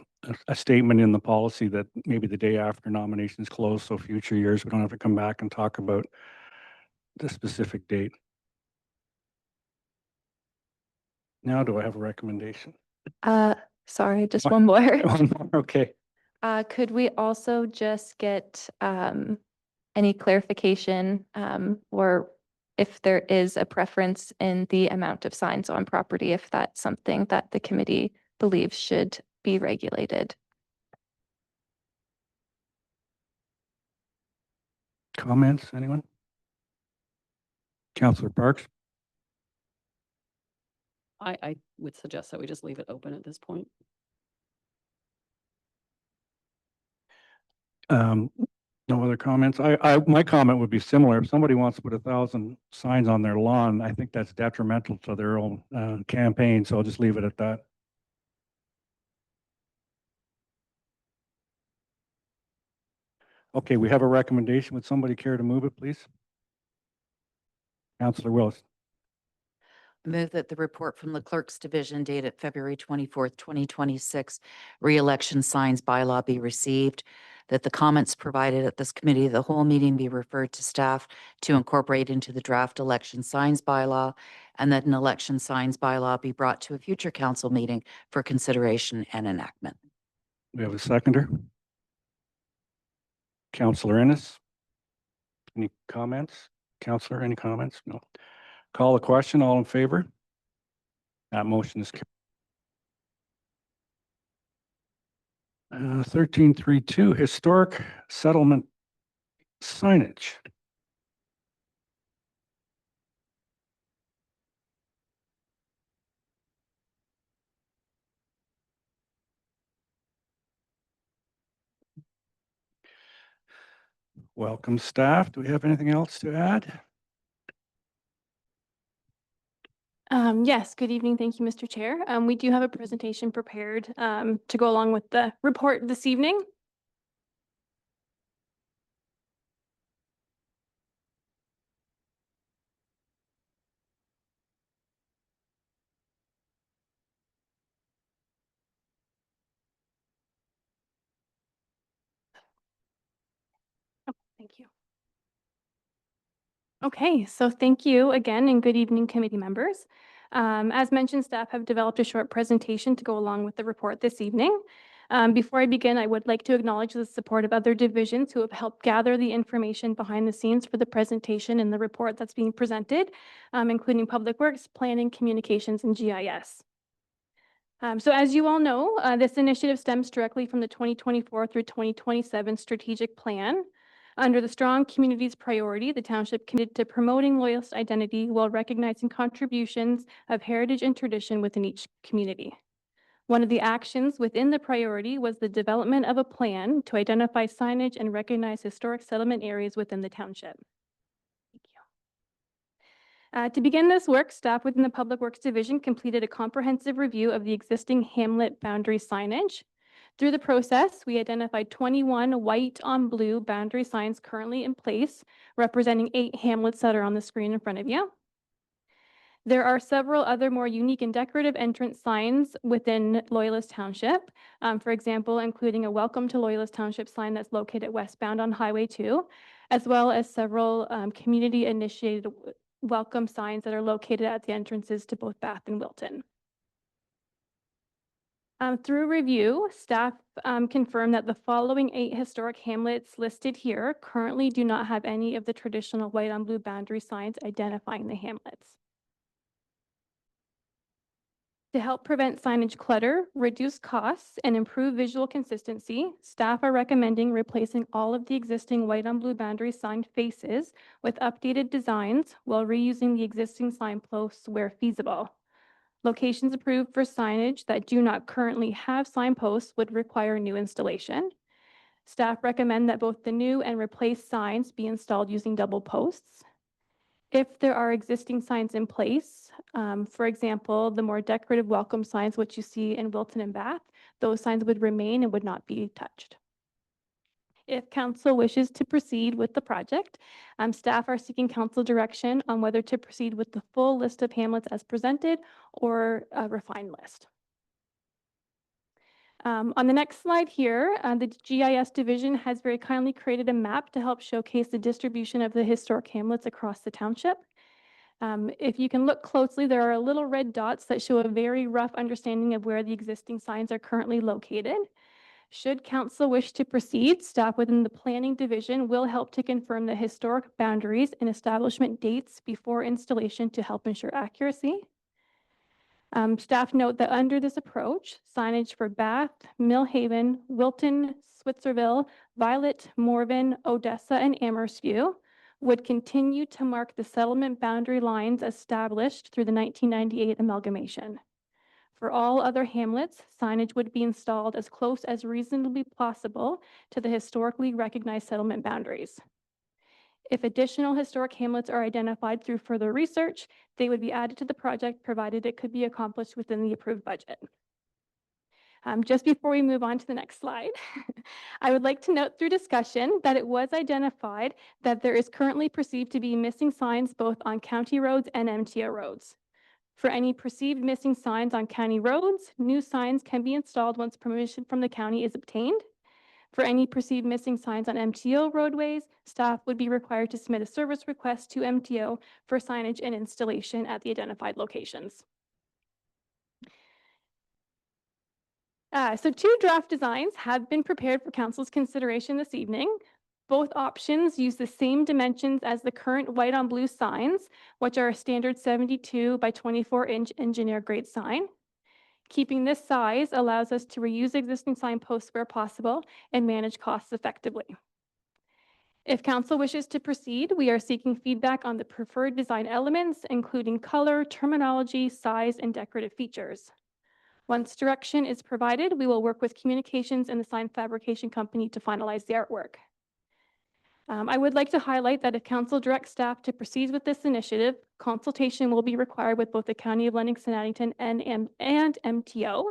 statement in the policy that maybe the day after nominations close, so future years, we don't have to come back and talk about the specific date. Now, do I have a recommendation? Sorry, just one more. One more, okay. Could we also just get any clarification or if there is a preference in the amount of signs on property, if that's something that the committee believes should be regulated? Comments, anyone? Councillor Parks? I would suggest that we just leave it open at this point. No other comments? My comment would be similar. If somebody wants to put 1,000 signs on their lawn, I think that's detrimental to their own campaign, so I'll just leave it at that. Okay, we have a recommendation. Would somebody care to move it, please? Councillor Willis. Move that the report from the Clerk's Division dated February 24th, 2026, re-election signs bylaw be received, that the comments provided at this committee of the whole meeting be referred to staff to incorporate into the draft election signs bylaw, and that an election signs bylaw be brought to a future council meeting for consideration and enactment. We have a seconder. Councillor Ennis. Any comments? Councillor, any comments? No. Call the question. All in favor? That motion is carried. 1332, historic settlement signage. Welcome, staff. Do we have anything else to add? Yes, good evening. Thank you, Mr. Chair. We do have a presentation prepared to go along with the report this evening. Oh, thank you. Okay, so thank you again and good evening, committee members. As mentioned, staff have developed a short presentation to go along with the report this evening. Before I begin, I would like to acknowledge the support of other divisions who have helped gather the information behind the scenes for the presentation and the report that's being presented, including Public Works, Planning, Communications, and GIS. So as you all know, this initiative stems directly from the 2024 through 2027 strategic plan. Under the strong communities priority, the township committed to promoting Loyalist identity while recognizing contributions of heritage and tradition within each community. One of the actions within the priority was the development of a plan to identify signage and recognize historic settlement areas within the township. Thank you. To begin this work, staff within the Public Works Division completed a comprehensive review of the existing hamlet boundary signage. Through the process, we identified 21 white on blue boundary signs currently in place, representing 8 hamlets that are on the screen in front of you. There are several other more unique and decorative entrance signs within Loyalist Township. For example, including a Welcome to Loyalist Township sign that's located westbound on Highway 2, as well as several community-initiated welcome signs that are located at the entrances to both Bath and Wilton. Through review, staff confirmed that the following 8 historic hamlets listed here currently do not have any of the traditional white on blue boundary signs identifying the hamlets. To help prevent signage clutter, reduce costs, and improve visual consistency, staff are recommending replacing all of the existing white on blue boundary sign faces with updated designs while reusing the existing signposts where feasible. Locations approved for signage that do not currently have signposts would require new installation. Staff recommend that both the new and replaced signs be installed using double posts. If there are existing signs in place, for example, the more decorative welcome signs, which you see in Wilton and Bath, those signs would remain and would not be touched. If council wishes to proceed with the project, staff are seeking council direction on whether to proceed with the full list of hamlets as presented or a refined list. On the next slide here, the GIS division has very kindly created a map to help showcase the distribution of the historic hamlets across the township. If you can look closely, there are little red dots that show a very rough understanding of where the existing signs are currently located. Should council wish to proceed, staff within the planning division will help to confirm the historic boundaries and establishment dates before installation to help ensure accuracy. Staff note that under this approach, signage for Bath, Millhaven, Wilton, Switzerville, Violet, Morven, Odessa, and Amersfoort would continue to mark the settlement boundary lines established through the 1998 amalgamation. For all other hamlets, signage would be installed as close as reasonably possible to the historically recognized settlement boundaries. If additional historic hamlets are identified through further research, they would be added to the project provided it could be accomplished within the approved budget. Just before we move on to the next slide, I would like to note through discussion that it was identified that there is currently perceived to be missing signs both on county roads and MTO roads. For any perceived missing signs on county roads, new signs can be installed once permission from the county is obtained. For any perceived missing signs on MTO roadways, staff would be required to submit a service request to MTO for signage and installation at the identified locations. So 2 draft designs have been prepared for council's consideration this evening. Both options use the same dimensions as the current white on blue signs, which are a standard 72 by 24-inch engineer grade sign. Keeping this size allows us to reuse existing signposts where possible and manage costs effectively. If council wishes to proceed, we are seeking feedback on the preferred design elements, including color, terminology, size, and decorative features. Once direction is provided, we will work with communications and the sign fabrication company to finalize the artwork. I would like to highlight that if council directs staff to proceed with this initiative, consultation will be required with both the County of Lennox-and-Addington and MTO.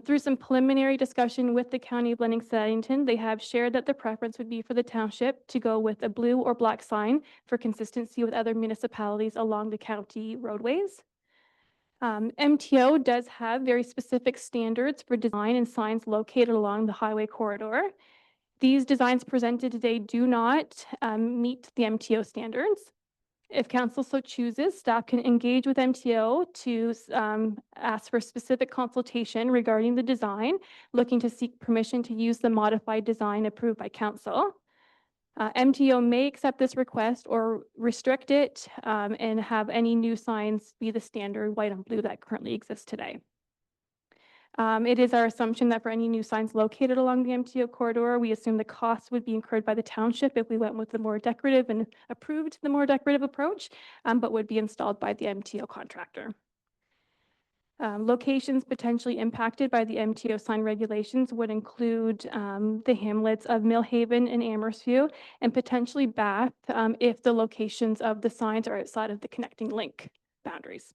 Through some preliminary discussion with the County of Lennox-and-Addington, they have shared that the preference would be for the township to go with a blue or black sign for consistency with other municipalities along the county roadways. MTO does have very specific standards for design and signs located along the highway corridor. These designs presented today do not meet the MTO standards. If council so chooses, staff can engage with MTO to ask for specific consultation regarding the design, looking to seek permission to use the modified design approved by council. MTO may accept this request or restrict it and have any new signs be the standard white on blue that currently exists today. It is our assumption that for any new signs located along the MTO corridor, we assume the cost would be incurred by the township if we went with the more decorative and approved the more decorative approach, but would be installed by the MTO contractor. Locations potentially impacted by the MTO sign regulations would include the hamlets of Millhaven and Amersfoort and potentially Bath if the locations of the signs are outside of the connecting link boundaries.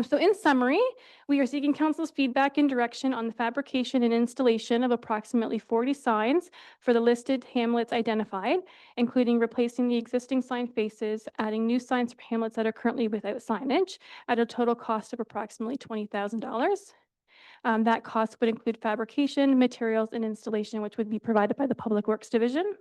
So in summary, we are seeking council's feedback and direction on the fabrication and installation of approximately 40 signs for the listed hamlets identified, including replacing the existing sign faces, adding new signs for hamlets that are currently without signage at a total cost of approximately $20,000. That cost would include fabrication, materials, and installation, which would be provided by the Public Works Division.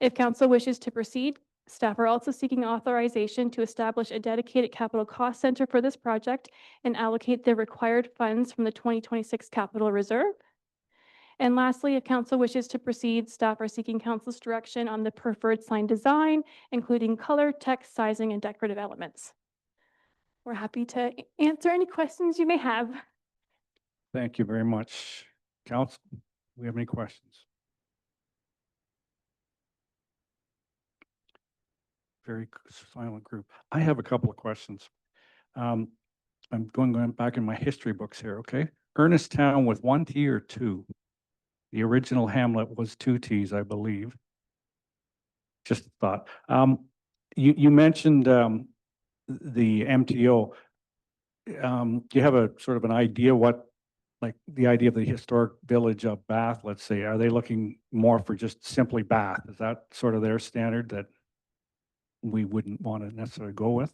If council wishes to proceed, Staff are also seeking authorization to establish a dedicated capital cost center for this project and allocate the required funds from the 2026 capital reserve. And lastly, if council wishes to proceed, staff are seeking council's direction on the preferred sign design, including color, text, sizing, and decorative elements. We're happy to answer any questions you may have. Thank you very much. Council, do we have any questions? Very silent group. I have a couple of questions. I'm going back in my history books here, okay? Ernesttown with 1 T or 2? The original hamlet was 2 Ts, I believe. Just a thought. You mentioned the MTO. Do you have a sort of an idea what, like the idea of the historic village of Bath, let's say, are they looking more for just simply Bath? Is that sort of their standard that we wouldn't want to necessarily go with?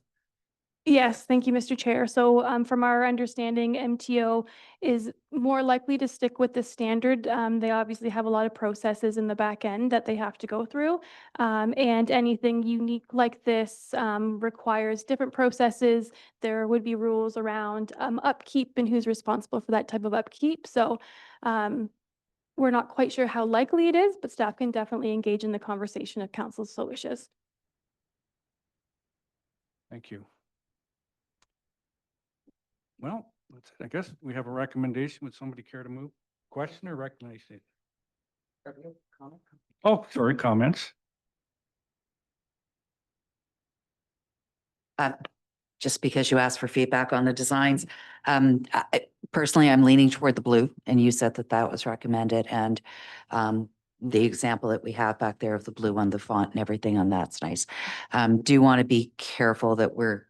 Yes, thank you, Mr. Chair. So from our understanding, MTO is more likely to stick with the standard. They obviously have a lot of processes in the back end that they have to go through. And anything unique like this requires different processes. There would be rules around upkeep and who's responsible for that type of upkeep. So we're not quite sure how likely it is, but staff can definitely engage in the conversation if council so wishes. Thank you. Well, that's it. I guess we have a recommendation. Would somebody care to move? Question or recommendation? Oh, sorry, comments. Just because you asked for feedback on the designs. Personally, I'm leaning toward the blue, and you said that that was recommended, and the example that we have back there of the blue on the font and everything on that's nice. Do want to be careful that we're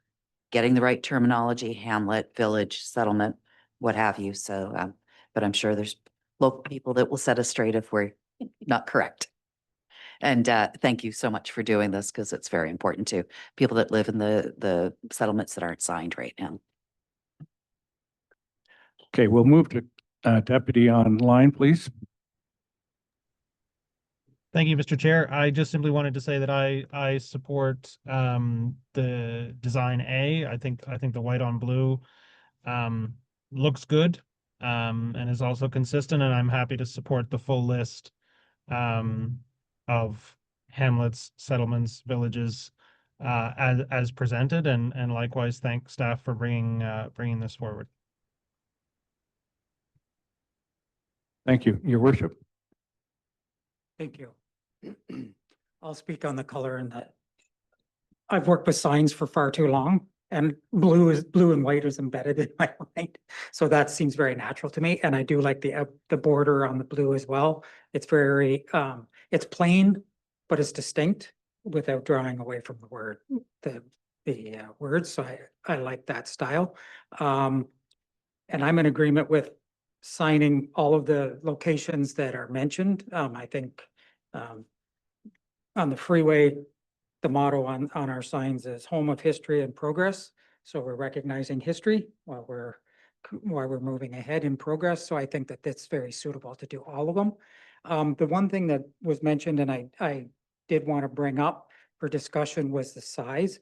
getting the right terminology, hamlet, village, settlement, what have you. So, but I'm sure there's local people that will set us straight if we're not correct. And thank you so much for doing this, because it's very important to people that live in the settlements that aren't signed right now. Okay, we'll move to deputy online, please. Thank you, Mr. Chair. I just simply wanted to say that I support the design A. I think the white on blue looks good and is also consistent, and I'm happy to support the full list of hamlets, settlements, villages as presented, and likewise thank staff for bringing this forward. Thank you, Your Worship. Thank you. I'll speak on the color and that. I've worked with signs for far too long, and blue and white is embedded in my mind. So that seems very natural to me. And I do like the border on the blue as well. It's very, it's plain, but it's distinct without drawing away from the word, the words. So I like that style. And I'm in agreement with signing all of the locations that are mentioned. I think on the freeway, the motto on our signs is home of history and progress. So we're recognizing history while we're moving ahead in progress. So I think that that's very suitable to do all of them. The one thing that was mentioned and I did want to bring up for discussion was the size.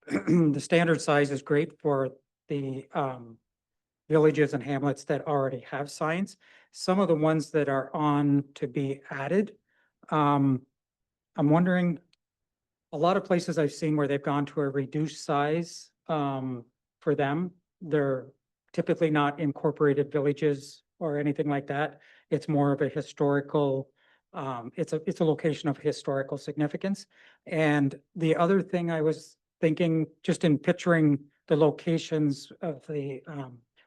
The standard size is great for the villages and hamlets that already have signs. Some of the ones that are on to be added, I'm wondering, a lot of places I've seen where they've gone to a reduced size for them. They're typically not incorporated villages or anything like that. It's more of a historical, it's a location of historical significance. And the other thing I was thinking, just in picturing the locations of the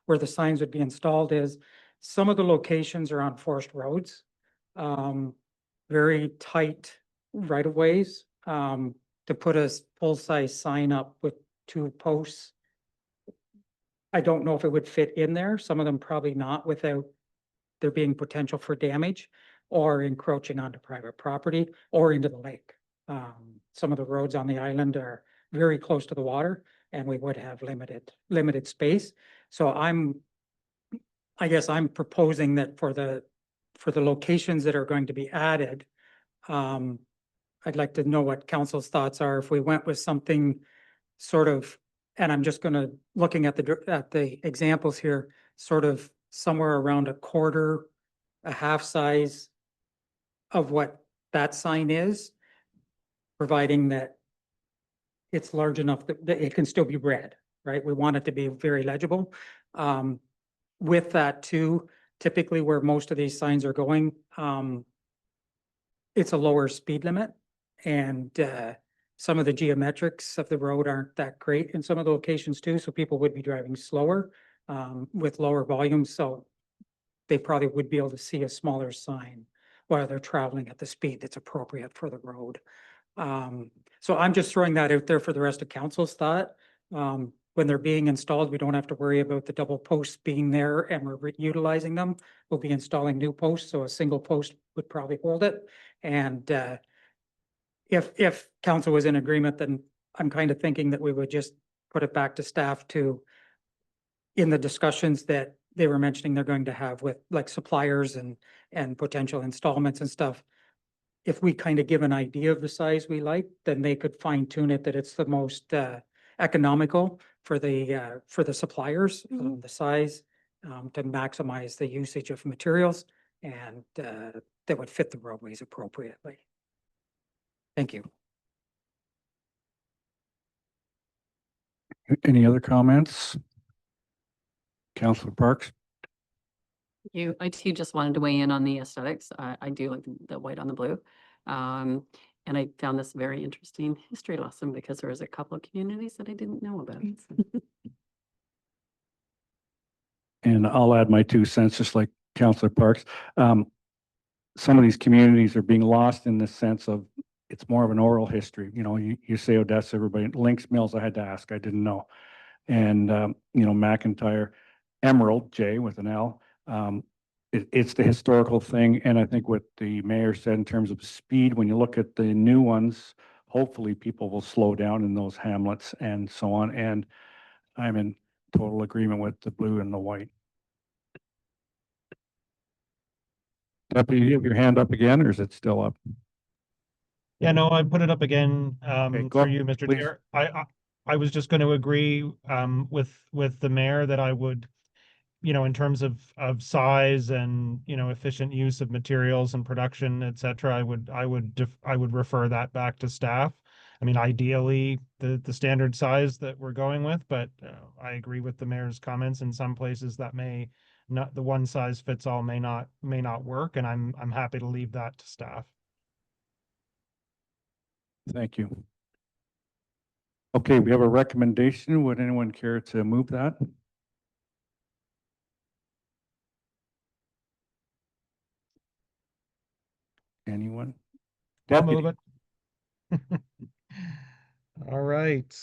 where the signs would be installed, is some of the locations are on forest roads, very tight right of ways. To put a full-size sign up with 2 posts, I don't know if it would fit in there. Some of them probably not, without there being potential for damage or encroaching onto private property or into the lake. Some of the roads on the island are very close to the water, and we would have limited space. So I guess I'm proposing that for the locations that are going to be added, I'd like to know what council's thoughts are if we went with something sort of, and I'm just gonna, looking at the examples here, sort of somewhere around a quarter, a half size of what that sign is, providing that it's large enough that it can still be read, right? We want it to be very legible. With that too, typically where most of these signs are going, it's a lower speed limit. And some of the geometrics of the road aren't that great in some of the locations too, so people would be driving slower with lower volumes, so they probably would be able to see a smaller sign while they're traveling at the speed that's appropriate for the road. So I'm just throwing that out there for the rest of council's thought. When they're being installed, we don't have to worry about the double posts being there and we're utilizing them. We'll be installing new posts, so a single post would probably hold it. And if council was in agreement, then I'm kind of thinking that we would just put it back to staff to, in the discussions that they were mentioning they're going to have with like suppliers and potential installments and stuff. If we kind of give an idea of the size we like, then they could fine tune it that it's the most economical for the suppliers, the size, to maximize the usage of materials and that would fit the roadways appropriately. Thank you. Any other comments? Councilor Parks? I too just wanted to weigh in on the aesthetics. I do like the white on the blue. And I found this very interesting history lesson because there was a couple of communities that I didn't know about. And I'll add my 2 cents, just like Councilor Parks. Some of these communities are being lost in the sense of it's more of an oral history. You know, you say Odessa, everybody, Lynx Mills, I had to ask, I didn't know. And, you know, McIntyre, Emerald, J with an L. It's the historical thing. And I think what the mayor said in terms of speed, when you look at the new ones, hopefully people will slow down in those hamlets and so on. And I'm in total agreement with the blue and the white. Deputy, you have your hand up again, or is it still up? Yeah, no, I put it up again, go for you, Mr. please. Chair. I was just going to agree, with the mayor that I would, you know, in terms of size and, you know, efficient use of materials and production, et cetera, I would refer that back to staff. I mean, ideally, the standard size that we're going with, but I agree with the mayor's comments. In some places that may not, the one size fits all may not work, and I'm happy to leave that to staff. Thank you. Okay, we have a recommendation. Would anyone care to move that? Anyone? I'll move it. All right.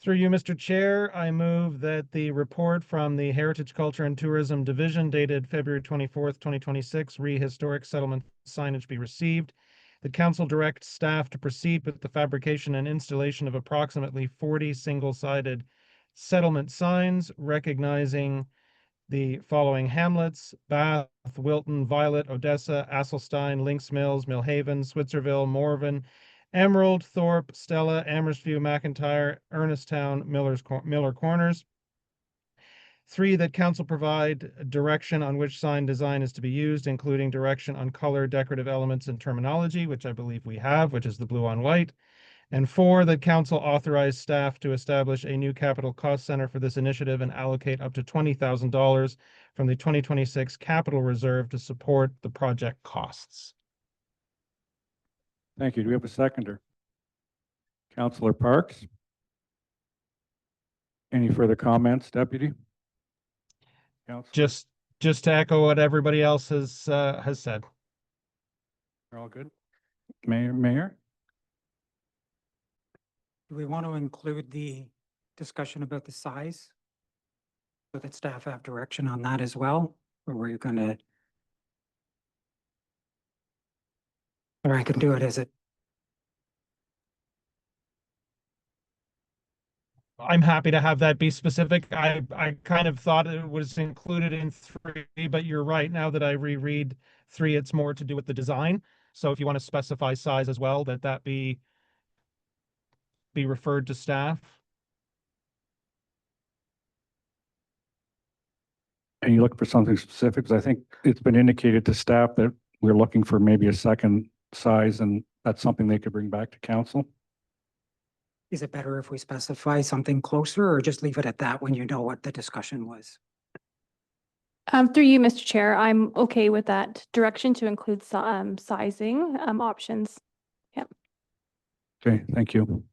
Through you, Mr. Chair, I move that the report from the Heritage, Culture and Tourism Division dated February 24th, 2026, re-historic settlement signage be received. The council directs staff to proceed with the fabrication and installation of approximately 40 single-sided settlement signs, recognizing the following hamlets: Bath, Wilton, Violet, Odessa, Asselstein, Lynx Mills, Millhaven, Switzerville, Morven, Emerald, Thorpe, Stella, Amherstview, McIntyre, Ernesttown, Miller Corners. 3, that council provide direction on which sign design is to be used, including direction on color, decorative elements, and terminology, which I believe we have, which is the blue on white. And 4, that council authorize staff to establish a new capital cost center for this initiative and allocate up to $20,000 from the 2026 capital reserve to support the project costs. Thank you. Do we have a seconder? Councilor Parks? Any further comments, Deputy? Councilor? Just to echo what everybody else has said. We're all good? Mayor? Do we want to include the discussion about the size? So that staff have direction on that as well? Or were you gonna? Or I can do it as it. I'm happy to have that be specific. I kind of thought it was included in 3, but you're right. Now that I reread 3, it's more to do with the design. So if you want to specify size as well, that be referred to staff. And you look for something specific, 'cause I think it's been indicated to staff that we're looking for maybe a second size, and that's something they could bring back to council. Is it better if we specify something closer or just leave it at that when you know what the discussion was? Through you, Mr. Chair, I'm okay with that direction to include sizing options. Okay, thank you.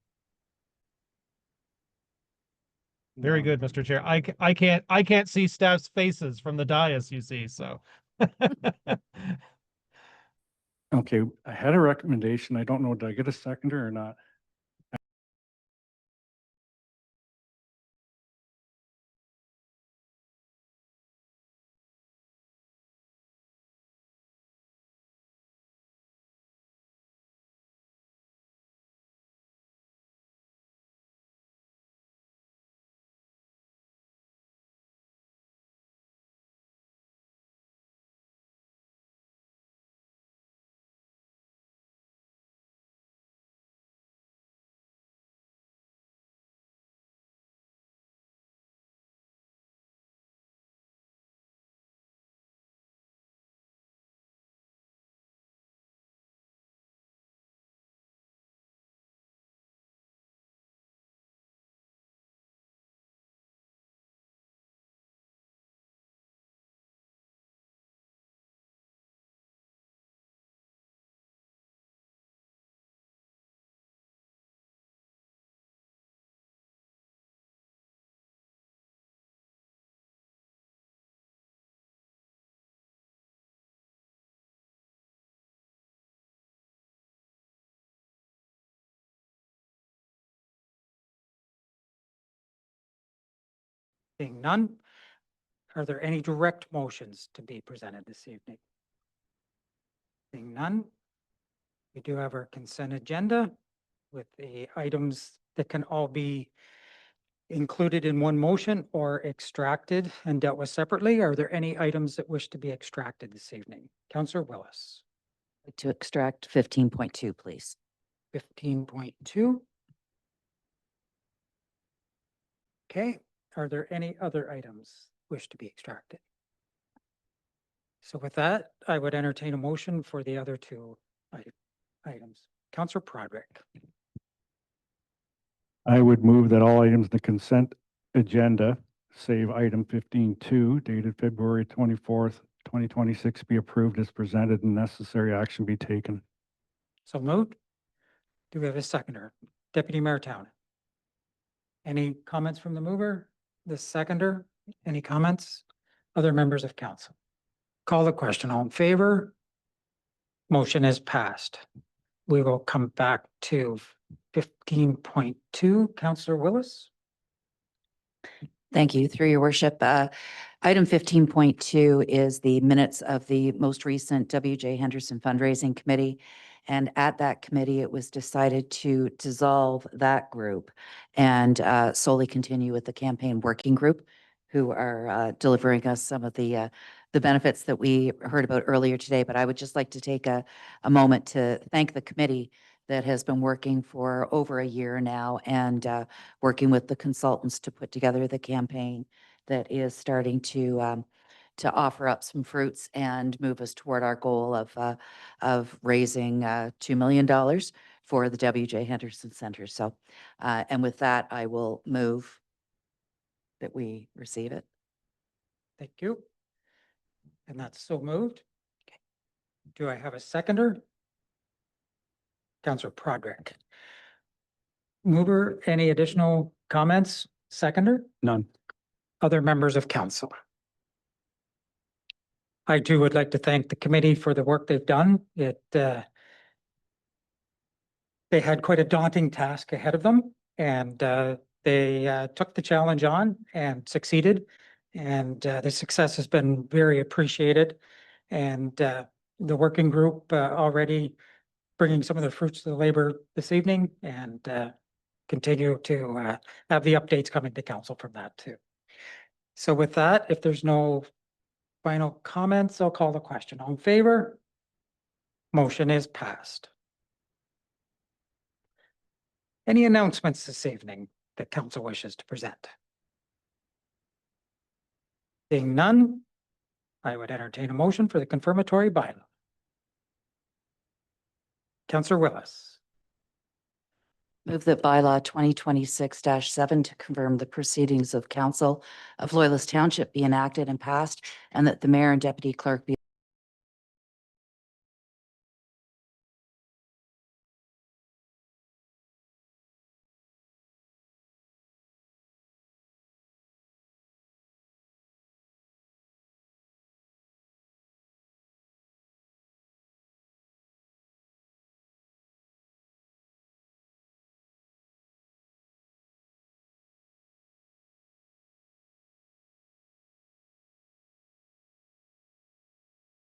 Very good, Mr. Chair. I can't see staff's faces from the dais, you see, so. Okay, I had a recommendation. I don't know, did I get a seconder or not? Being none, are there any direct motions to be presented this evening? Being none, we do have our consent agenda with the items that can all be included in one motion or extracted and dealt with separately. Are there any items that wish to be extracted this evening? Councillor Willis, To extract 15.2, please. 15.2. Okay, are there any other items wish to be extracted? So with that, I would entertain a motion for the other two items. Councillor Prodrick, I would move that all items in the consent agenda, save item 15.2 dated February 24th, 2026, be approved as presented and necessary action be taken. so moved. Do we have a seconder? Deputy Mayor Town. Any comments from the mover? The seconder? Any comments? Other members of council? Call the question. All in favor? Motion is passed. We will come back to 15.2. Councillor Willis? Thank you. Through your worship, item 15.2 is the minutes of the most recent W.J. Henderson fundraising committee. And at that committee, it was decided to dissolve that group and solely continue with the campaign working group, who are delivering us some of the benefits that we heard about earlier today. But I would just like to take a moment to thank the committee that has been working for over a year now and working with the consultants to put together the campaign that is starting to offer up some fruits and move us toward our goal of raising $2 million for the W.J. Henderson Center. So, and with that, I will move that we receive it. Thank you. And that's so moved. Do I have a seconder? Councillor Prodrick. Mover, any additional comments? Seconder? None. Other members of council? I too would like to thank the committee for the work they've done. They had quite a daunting task ahead of them, and they took the challenge on and succeeded. And the success has been very appreciated. And the working group already bringing some of the fruits of the labor this evening, and continue to have the updates coming to council from that too. So with that, if there's no final comments, I'll call the question. All in favor? Motion is passed. Any announcements this evening that council wishes to present? Seeing none, I would entertain a motion for the confirmatory bylaw. Councillor Willis. Move that bylaw 2026-7 to confirm the proceedings of council of Loyalist Township be enacted and passed, and that the mayor and deputy clerk be